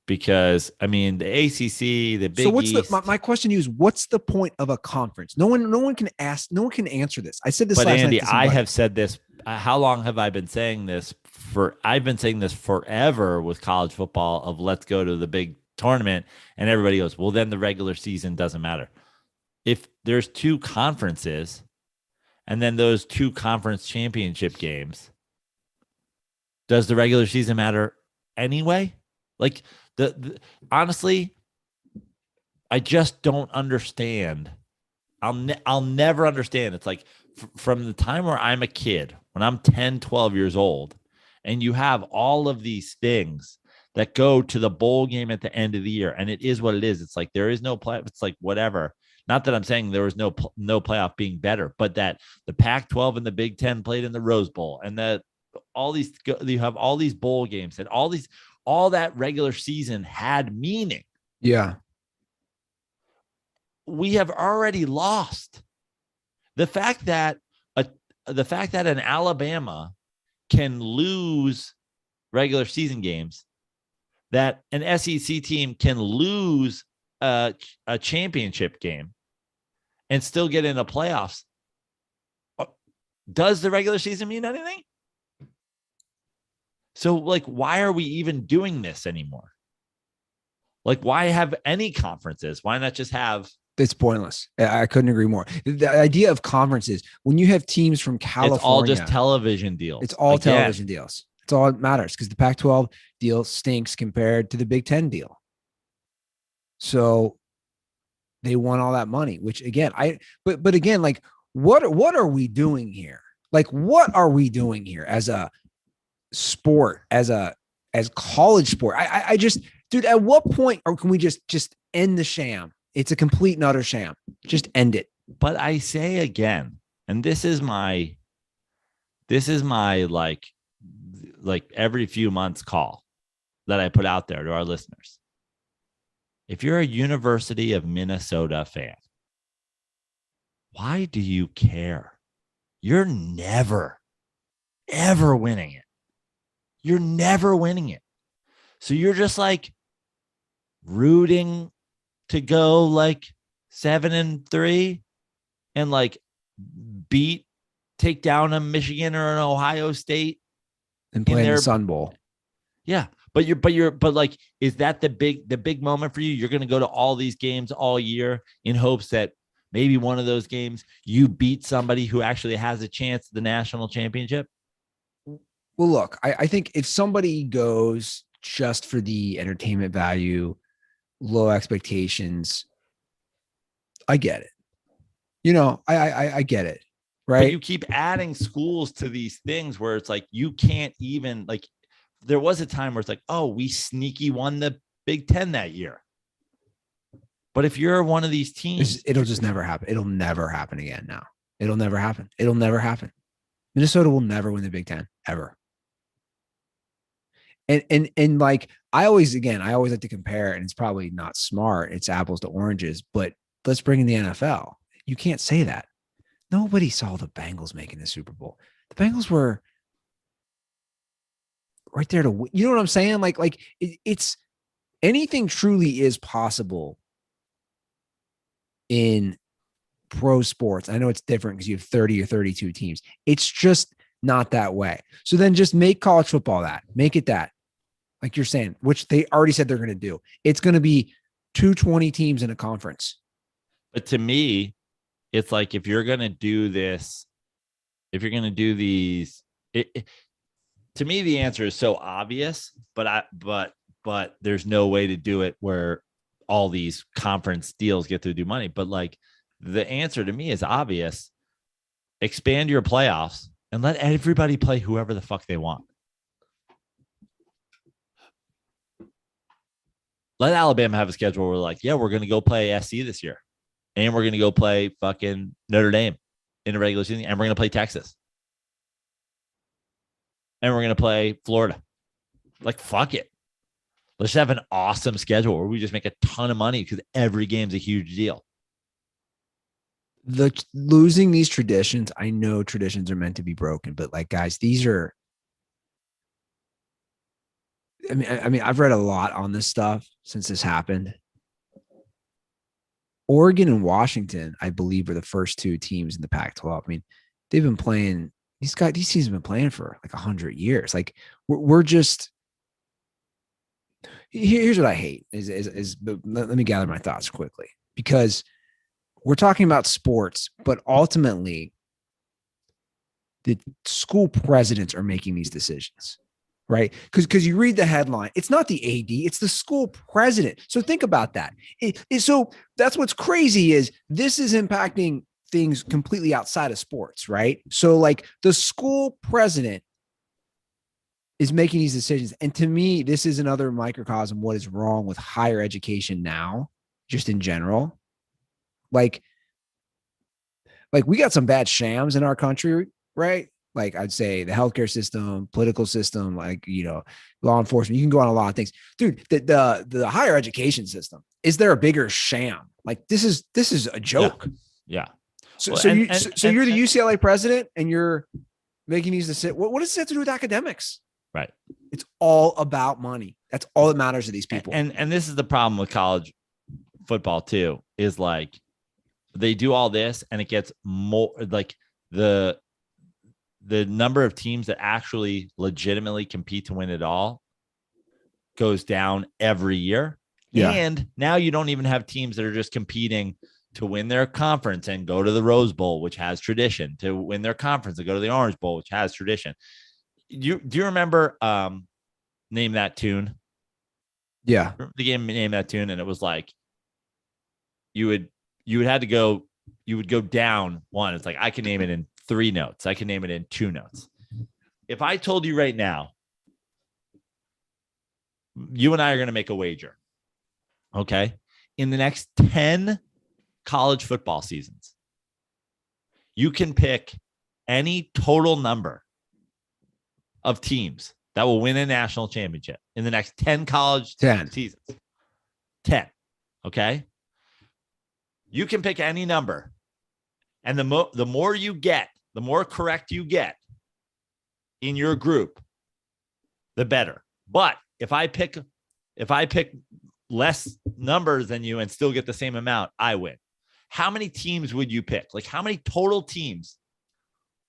Because I mean, the ACC, the Big East. My question to you is, what's the point of a conference? No one can answer this. I said this but last Andy, night. I have said this. How long have I been saying this? I've been saying this forever with college football of let's go to the big tournament, and everybody goes, well, then the regular season doesn't matter. If there's 2 conferences and then those 2 conference championship games, does the regular season matter anyway? Like, honestly, I just don't understand. I'll never understand. It's like from the time where I'm a kid, when I'm 10, 12 years old, and you have all of these things that go to the bowl game at the end of the year, and it is what it is. It's like there is no play. It's like whatever. Not that I'm saying there was no playoff being better, but that the Pac-12 and the Big Ten played in the Rose Bowl, and that you have all these bowl games, and all that regular season had meaning. Yeah. We have already lost. The fact that an Alabama can lose regular season games, that an SEC team can lose a championship game and still get into playoffs. Does the regular season mean anything? So, like, why are we even doing this anymore? Like, why have any conferences? Why not just have? It's pointless. I couldn't agree more. The idea of conferences, when you have teams from California, it's all just television deals. It's all television deals. It's all that matters, because the Pac-12 deal stinks compared to the Big Ten deal. So they won all that money, which again, but again, like, what are we doing here? Like, what are we doing here as a sport, as college sport? I just, dude, at what point or can we just end the sham? It's a complete and utter sham. Just end it. But I say again, and this is my like every few months call that I put out there to our listeners. If you're a University of Minnesota fan, why do you care? You're never, ever winning it. You're never winning it. So you're just like rooting to go like 7-3 and like take down a Michigan or an Ohio State and play in the Sun Bowl. Yeah. But like, is that the big moment for you? You're going to go to all these games all year in hopes that maybe one of those games you beat somebody who actually has a chance at the national championship? Well, look, I think if somebody goes just for the entertainment value, low expectations, I get it. You know, I get it. Right. But you keep adding schools to these things where it's like, you can't even like, there was a time where it's like, oh, we sneaky won the Big Ten that year. But if you're one of these teams, it'll just never happen. It'll never happen again. Now it'll never happen. It'll never happen. Minnesota will never win the Big Ten ever. And like, I always like to compare, and it's probably not smart. It's apples to oranges, but let's bring in the NFL. You can't say that. Nobody saw the Bengals making the Super Bowl. The Bengals were right there to win. You know what I'm saying? Like it's anything truly is possible in pro sports. I know it's different because you have 30 or 32 teams. It's just not that way. So then just make college football that. Make it that. Like you're saying, which they already said they're going to do. It's going to be 220 teams in a conference. But to me, it's like, if you're going to do this, if you're going to do these, to me, the answer is so obvious, but there's no way to do it where all these conference deals get to do money. But like, the answer to me is obvious. Expand your playoffs and let everybody play whoever the fuck they want. Let Alabama have a schedule where we're like, yeah, we're going to go play SC this year. And we're going to go play fucking Notre Dame in the regular season. And we're going to play Texas. And we're going to play Florida. Like, fuck it. Let's have an awesome schedule where we just make a ton of money because every game's a huge deal. Losing these traditions, I know traditions are meant to be broken, but like, guys, these are, I mean, I've read a lot on this stuff since this happened. Oregon and Washington, I believe, are the first two teams in the Pac-12. I mean, they've been playing. These teams have been playing for like 100 years. Like, we're just. Here's what I hate is let me gather my thoughts quickly, because we're talking about sports, but ultimately, the school presidents are making these decisions. Right. Because you read the headline, it's not the AD, it's the school president. So think about that. So that's what's crazy is this is impacting things completely outside of sports. Right. So like, the school president is making these decisions. And to me, this is another microcosm of what is wrong with higher education now, just in general. Like we got some bad shams in our country, right? Like, I'd say the healthcare system, political system, like, you know, law enforcement, you can go on a lot of things. Dude, the higher education system, is there a bigger sham? Like, this is a joke. Yeah. So you're the UCLA president and you're making these decisions. What does this have to do with academics? Right. It's all about money. That's all that matters to these people. And this is the problem with college football too, is like, they do all this and it gets more like the number of teams that actually legitimately compete to win it all goes down every year. Yeah. And now you don't even have teams that are just competing to win their conference and go to the Rose Bowl, which has tradition, to win their conference and go to the Orange Bowl, which has tradition. Do you remember Name That Tune? Yeah. The game Name That Tune. And it was like, you would go down one. It's like, I can name it in 3 notes. I can name it in 2 notes. If I told you right now, you and I are going to make a wager, okay? In the next 10 college football seasons, you can pick any total number of teams that will win a national championship in the next 10 college 10 seasons. 10, okay? You can pick any number. And the more you get, the more correct you get in your group, the better. But if I pick less numbers than you and still get the same amount, I win. How many teams would you pick? Like, how many total teams?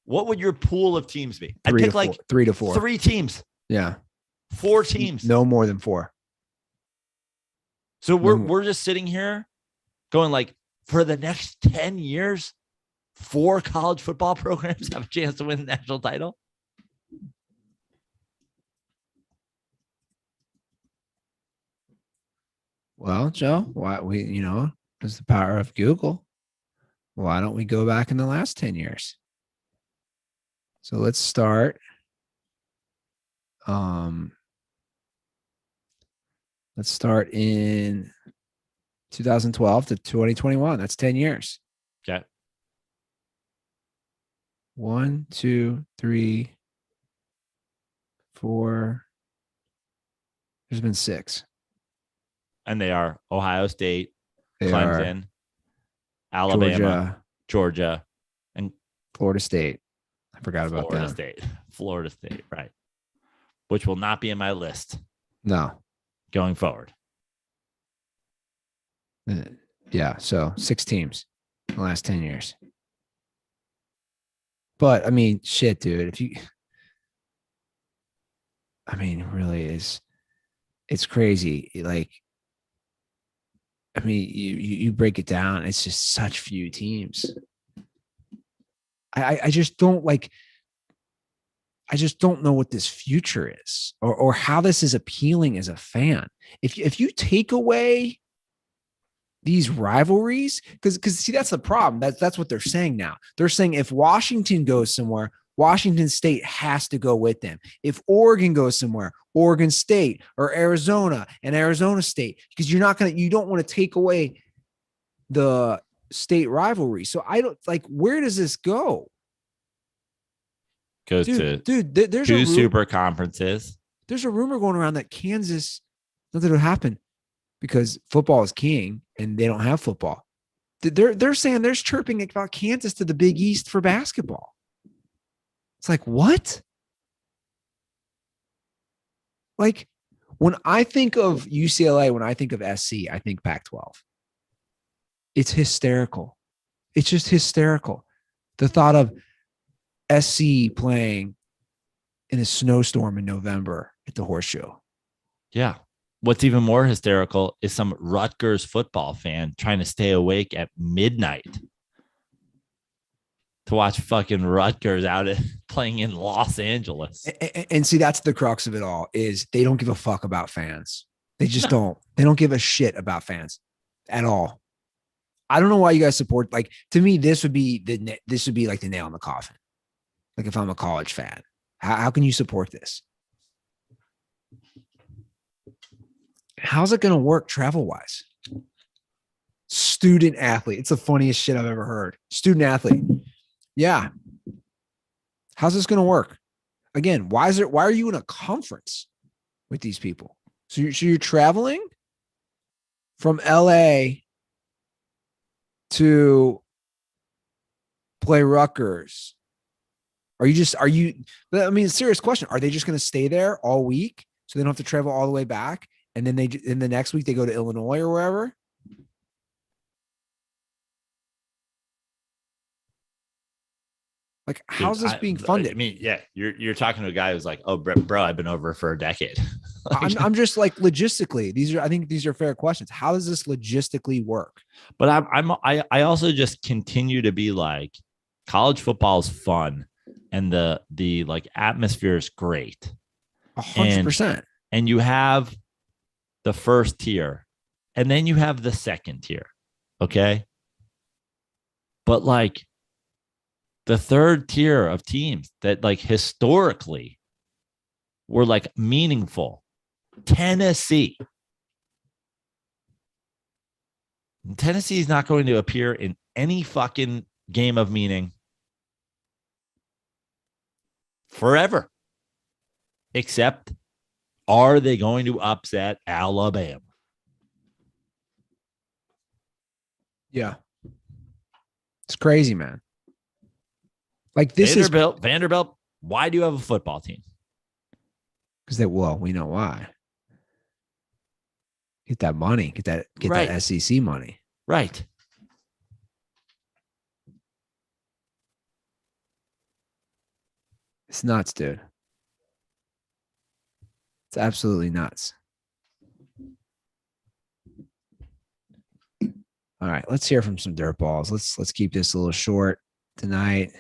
What would your pool of teams be? I'd pick like 3 to 4. 3 teams. Yeah. 4 teams. No more than 4. So we're just sitting here going like, for the next 10 years, 4 college football programs have a chance to win the national title. Well, Joe, there's the power of Google. Why don't we go back in the last 10 years? So let's start. Let's start in 2012 to 2021. That's 10 years. Okay. 1, 2, 3, 4. There's been 6. And they are Ohio State, They Clemson, Alabama, Georgia, and Florida State. I forgot about Florida that. State. Florida State, right. Which will not be in my list No. going forward. Yeah. So 6 teams in the last 10 years. But I mean, shit, dude. It really is. It's crazy. Like, I mean, you break it down. It's just such few teams. I just don't like. I just don't know what this future is, or how this is appealing as a fan. If you take away these rivalries, because see, that's the problem. That's what they're saying now. They're saying if Washington goes somewhere, Washington State has to go with them. If Oregon goes somewhere, Oregon State or Arizona and Arizona State, because you don't want to take away the state rivalry. So I don't like, where does this go? Goes There's 2 super conferences. There's a rumor going around that Kansas, nothing will happen because football is king and they don't have football. They're saying there's chirping about Kansas to the Big East for basketball. It's like, what? Like, when I think of UCLA, when I think of SC, I think Pac-12. It's hysterical. It's just hysterical. The thought of SC playing in a snowstorm in November at the Horseshoe. Yeah. What's even more hysterical is some Rutgers football fan trying to stay awake at midnight to watch fucking Rutgers playing in Los Angeles. And see, that's the crux of it all, is they don't give a fuck about fans. They just don't. They don't give a shit about fans at all. I don't know why you guys support. Like, to me, this would be like the nail in the coffin. Like, if I'm a college fan, how can you support this? How's it going to work travel wise? Student athlete. It's the funniest shit I've ever heard. Student athlete. Yeah. How's this going to work? Again, why are you in a conference with these people? So you're traveling from LA to play Rutgers. I mean, serious question. Are they just going to stay there all week so they don't have to travel all the way back? And then in the next week they go to Illinois or wherever? Like, how's this being funded? I mean, yeah, you're talking to a guy who's like, oh, bro, I've been over for a decade. I'm just like, logistically, I think these are fair questions. How does this logistically work? But I also just continue to be like, college football is fun and the like atmosphere is great. 100%. And you have the first tier and then you have the second tier. Okay. But like, the third tier of teams that like historically were like meaningful. Tennessee. Tennessee is not going to appear in any fucking game of meaning forever. Except, are they going to upset Alabama? Yeah. It's crazy, man. Like this Vanderbilt, why do you have a football team? Because we know why. Get that money. Get that SEC money. Right. It's nuts, dude. It's absolutely nuts. All right, let's hear from some dirt balls. Let's keep this a little short tonight.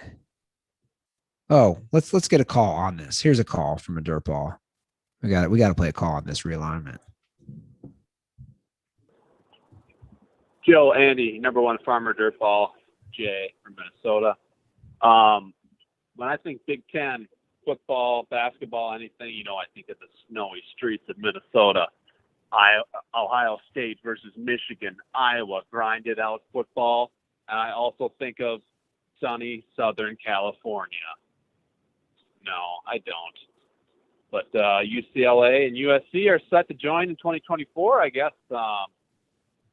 Oh, let's get a call on this. Here's a call from a dirt ball. We got to play a call on this realignment. Joe, Andy, number one farmer dirtball, Jay from Minnesota. When I think Big Ten, football, basketball, anything, I think of the snowy streets of Minnesota. Ohio State versus Michigan, Iowa, grinded out football. And I also think of sunny Southern California. No, I don't. But UCLA and USC are set to join in 2024, I guess.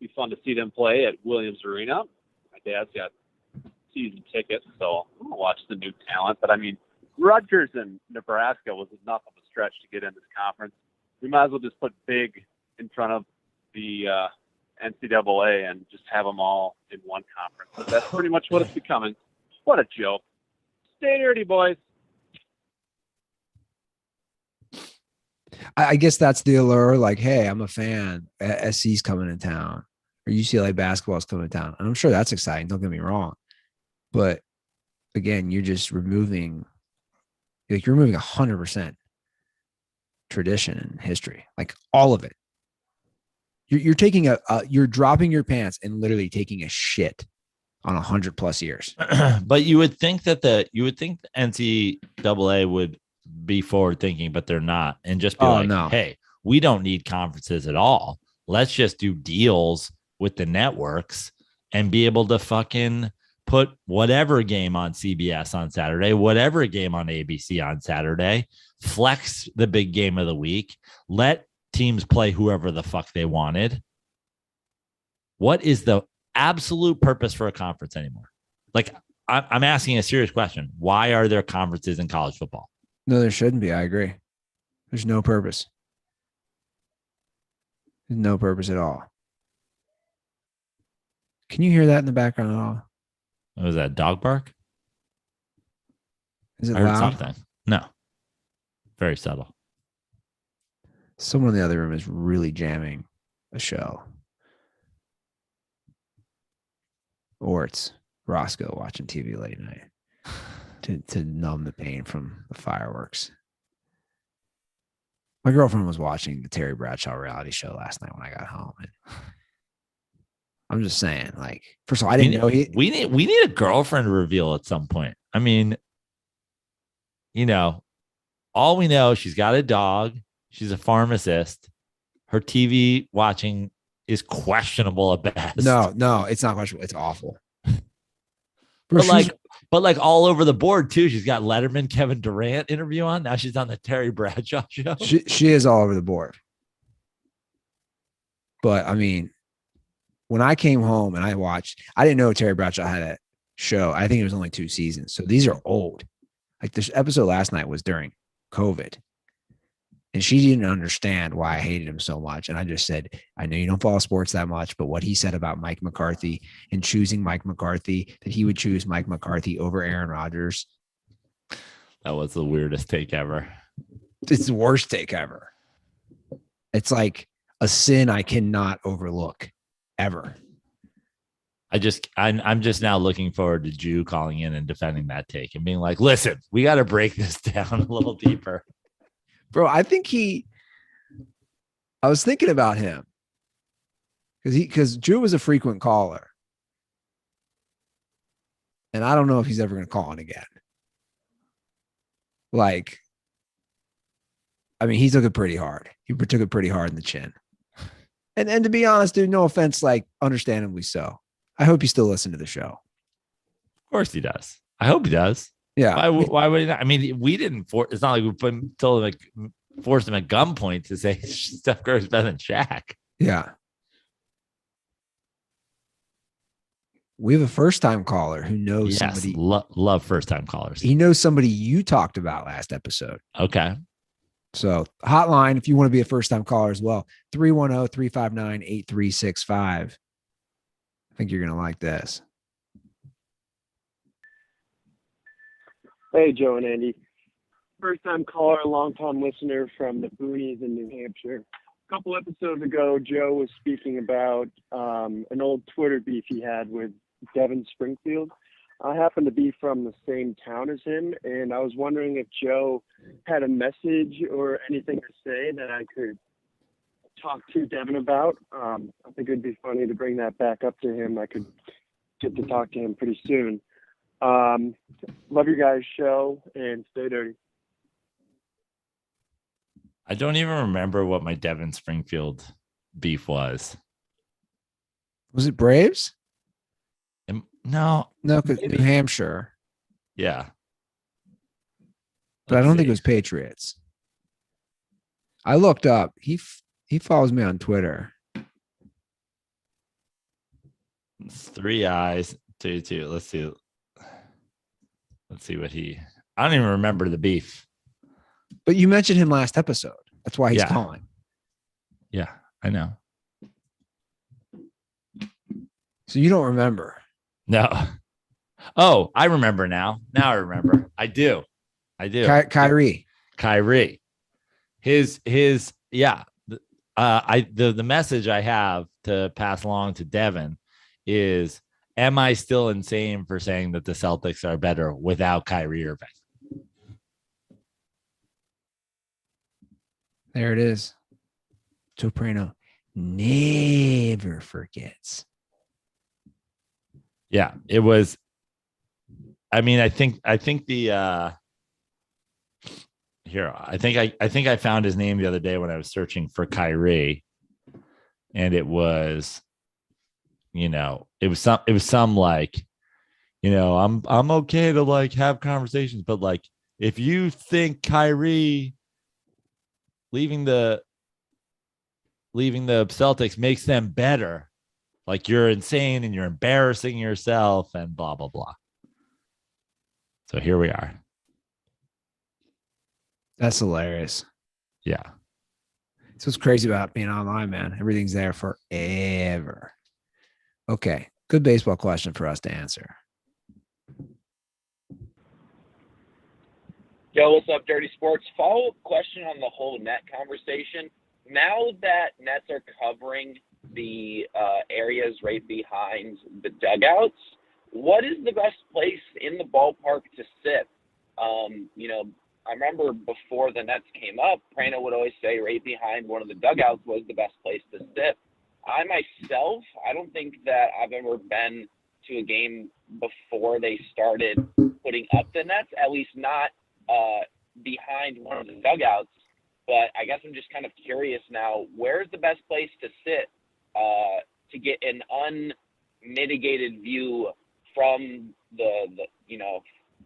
Be fun to see them play at Williams Arena. My dad's got season tickets, so I'm going to watch the new talent. But, I mean, Rutgers and Nebraska was enough of a stretch to get in this conference. We might as well just put big in front of the NCAA and just have them all in one conference. But that's pretty much what it's becoming. What a joke. Stay dirty, boys. I guess that's the allure. Like, hey, I'm a fan. SC's coming in town, or UCLA basketball is coming to town. And I'm sure that's exciting. Don't get me wrong. But again, you're just removing 100% tradition and history, like all of it. You're taking you're dropping your pants and literally taking a shit on 100+ years. But you would think the NCAA would be forward thinking, but they're not, and just be hey, we don't need conferences at all. Let's just do deals with the networks and be able to fucking put whatever game on CBS on Saturday, whatever game on ABC on Saturday, flex the big game of the week, let teams play whoever the fuck they wanted. What is the absolute purpose for a conference anymore? Like, I'm asking a serious question. Why are there conferences in college football? No, there shouldn't be. I agree. There's no purpose. There's no purpose at all. Can you hear that in the background at all? Was that dog bark? Is it I heard loud? something. No. Very subtle. Someone in the other room is really jamming a show. Or it's Roscoe watching TV late night to numb the pain from the fireworks. My girlfriend was watching the Terry Bradshaw reality show last night when I got home. And I'm just saying, like, first of all, I didn't know we need a girlfriend reveal at some point. I mean, all we know, she's got a dog. She's a pharmacist. Her TV watching is questionable at best. No, it's not questionable. It's awful. But like all over the board too. She's got Letterman, Kevin Durant interview on. Now she's on the Terry Bradshaw show. She is all over the board. But I mean, when I came home and I didn't know Terry Bradshaw had a show. I think it was only 2 seasons. So these are old. Like this episode last night was during COVID. And she didn't understand why I hated him so much. And I just said, I know you don't follow sports that much, but what he said about Mike McCarthy and choosing Mike McCarthy, that he would choose Mike McCarthy over Aaron Rodgers. That was the weirdest take ever. It's the worst take ever. It's like a sin I cannot overlook ever. I'm just now looking forward to Jew calling in and defending that take and being like, listen, we got to break this down a little deeper. Bro, I was thinking about him because Drew was a frequent caller. And I don't know if he's ever going to call in again. Like, I mean, he took it pretty hard. He took it pretty hard in the chin. And to be honest, dude, no offense, like understandably so. I hope you still listen to the show. Of course he does. I hope he does. Yeah. Why would he not? I mean, we didn't force. It's not like we forced him at gunpoint to say Steph Curry's better than Shaq. Yeah. We have a first-time caller who knows somebody. Love first-time callers. He knows somebody you talked about last episode. Okay. So hotline, if you want to be a first-time caller as well, 310-359-8365. I think you're going to like this. Hey, Joe and Andy. First-time caller, long-time listener from the Boonies in New Hampshire. A couple episodes ago, Joe was speaking about an old Twitter beef he had with Devin Springfield. I happen to be from the same town as him, and I was wondering if Joe had a message or anything to say that I could talk to Devin about. I think it'd be funny to bring that back up to him. I could get to talk to him pretty soon. Love your guys' show, and stay dirty. I don't even remember what my Devin Springfield beef was. Was it Braves? No, because New Hampshire. Yeah. But I don't think it was Patriots. I looked up. He follows me on Twitter. It's 3 eyes, 2. Let's see what I don't even remember the beef. But you mentioned him last episode. That's why he's calling. Yeah, I know. So you don't remember? No. Oh, I remember now. Now I remember. I do. Kyrie. His yeah. The message I have to pass along to Devin is, am I still insane for saying that the Celtics are better without Kyrie Irving? There it is. Joe Prano never forgets. Yeah, it was. I mean, I think the here. I think I found his name the other day when I was searching for Kyrie, and it was, it was some like, I'm okay to like have conversations, but like if you think Kyrie leaving the Celtics makes them better, like you're insane and you're embarrassing yourself and blah, blah, blah. So here we are. That's hilarious. Yeah. So what's crazy about being online, man. Everything's there forever. Okay. Good baseball question for us to answer. Yo, what's up, Dirty Sports? Follow-up question on the whole net conversation. Now that nets are covering the areas right behind the dugouts, what is the best place in the ballpark to sit? I remember before the nets came up, Prano would always say right behind one of the dugouts was the best place to sit. I myself, I don't think that I've ever been to a game before they started putting up the nets, at least not behind one of the dugouts. But I guess I'm just kind of curious now, where's the best place to sit to get an unmitigated view from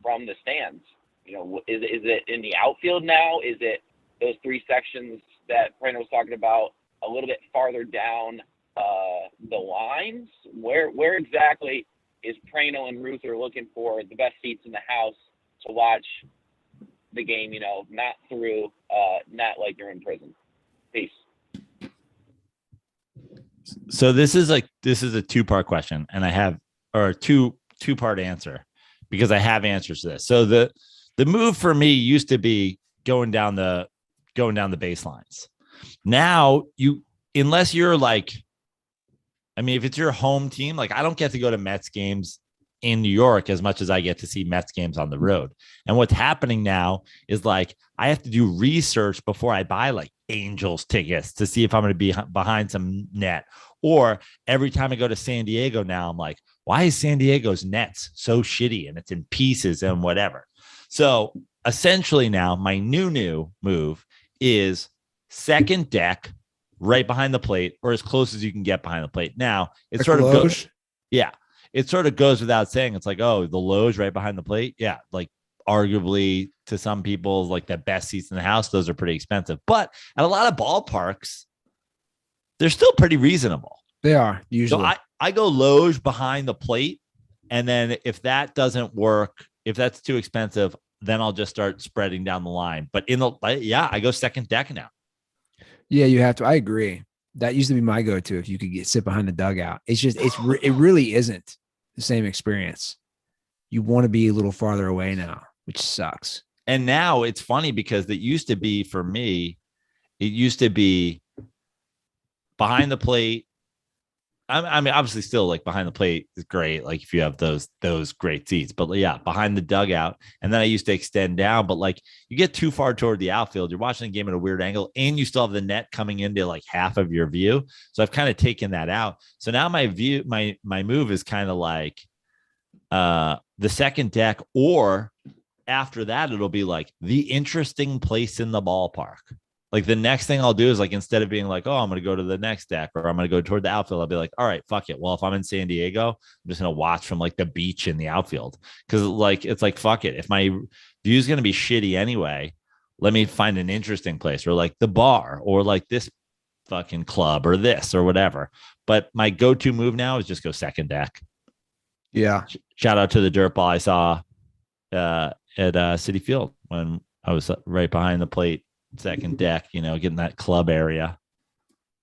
from the stands? Is it in the outfield now? Is it those 3 sections that Prano was talking about a little bit farther down the lines? Where exactly is Prano and Ruther looking for the best seats in the house to watch the game, not through, not like you're in prison? Peace. So this is a 2-part question, and I have, or a two-part answer, because I have answers to this. So the move for me used to be going down the baselines. Now unless you're like, I mean, if it's your home team, like I don't get to go to Mets games in New York as much as I get to see Mets games on the road. And what's happening now is like, I have to do research before I buy like Angels tickets to see if I'm going to be behind some net. Or every time I go to San Diego now, I'm like, why is San Diego's nets so shitty and it's in pieces and whatever? So essentially now my new move is second deck right behind the plate, or as close as you can get behind the plate. Now it Like sort of Loge? goes, yeah, it sort of goes without saying. It's like, oh, the Loge right behind the plate. Yeah. Like arguably to some people, like the best seats in the house, those are pretty expensive, but at a lot of ballparks, they're still pretty reasonable. They are usually. So I go Loge behind the plate. And then if that doesn't work, if that's too expensive, then I'll just start spreading down the line. But I go second deck now. Yeah, you have to. I agree. That used to be my go-to. If you could sit behind the dugout, it really isn't the same experience. You want to be a little farther away now, which sucks. And now it's funny because it used to be for me, it used to be behind the plate. I mean, obviously still like behind the plate is great. Like if you have those great seats, but yeah, behind the dugout. And then I used to extend down, but like you get too far toward the outfield, you're watching the game at a weird angle and you still have the net coming into like half of your view. So I've kind of taken that out. So now my move is kind of like the second deck, or after that, it'll be like the interesting place in the ballpark. Like the next thing I'll do is like, instead of being like, oh, I'm going to go to the next deck or I'm going to go toward the outfield, I'll be like, all right, fuck it. Well, if I'm in San Diego, I'm just going to watch from like the beach in the outfield. Cause like, it's like, fuck it. If my view is going to be shitty anyway, let me find an interesting place, or like the bar, or like this fucking club, or this or whatever. But my go-to move now is just go second deck. Yeah. Shout out to the DirtBall I saw at Citi Field when I was right behind the plate, second deck, getting that club area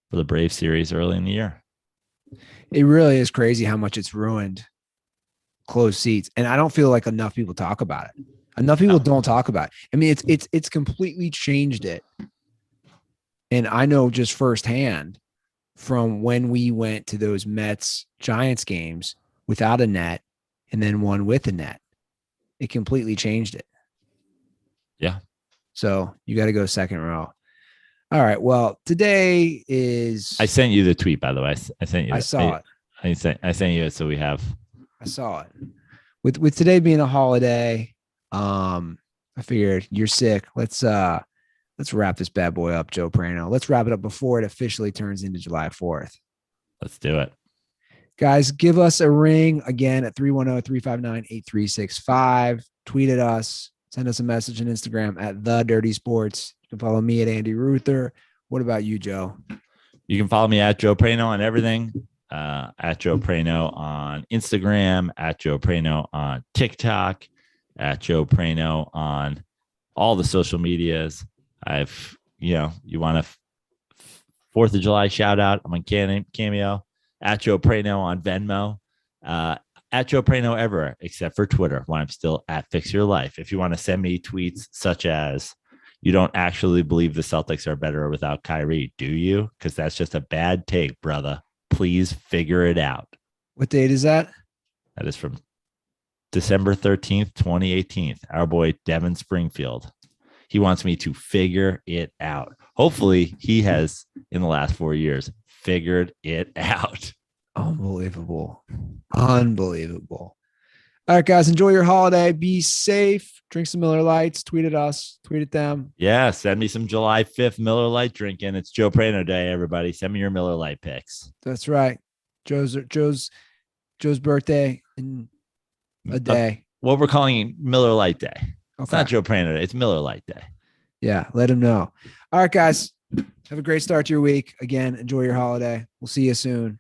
for the Brave series early in the year. It really is crazy how much it's ruined closed seats. And I don't feel like enough people talk about it. Enough people don't talk about it. I mean, it's completely changed it. And I know just firsthand from when we went to those Mets Giants games without a net and then one with a net, it completely changed it. Yeah. So you got to go second row. All right. Well, today is. I sent you the tweet, by the way. I sent you. I saw it. I sent you it, so we have. I saw it. With today being a holiday, I figured you're sick. Let's wrap this bad boy up, Joe Prano. Let's wrap it up before it officially turns into July 4th. Let's do it. Guys, give us a ring again at 310-359-8365. Tweet at us. Send us a message on Instagram at The Dirty Sports. You can follow me at Andy Ruther. What about you, Joe? You can follow me at Joe Prano on everything. At Joe Prano on Instagram, at Joe Prano on TikTok, at Joe Prano on all the social medias. You want a 4th of July shout out, I'm on Cameo, at Joe Prano on Venmo, at Joe Prano everywhere except for Twitter, when I'm still at Fix Your Life. If you want to send me tweets such as, you don't actually believe the Celtics are better without Kyrie, do you? Because that's just a bad take, brother. Please figure it out. What date is that? That is from December 13th, 2018. Our boy, Devin Springfield. He wants me to figure it out. Hopefully he has, in the last 4 years, figured it out. Unbelievable. Unbelievable. All right, guys, enjoy your holiday. Be safe. Drink some Miller Lights. Tweet at us. Tweet at them. Yeah, send me some July 5th Miller Lite drinking. It's Joe Prano Day, everybody. Send me your Miller Lite picks. That's right. Joe's birthday in a day. What we're calling Miller Lite Day. Okay. It's not Joe Prano Day. It's Miller Lite Day. Yeah, let him know. All right, guys. Have a great start to your week. Again, enjoy your holiday. We'll see you soon.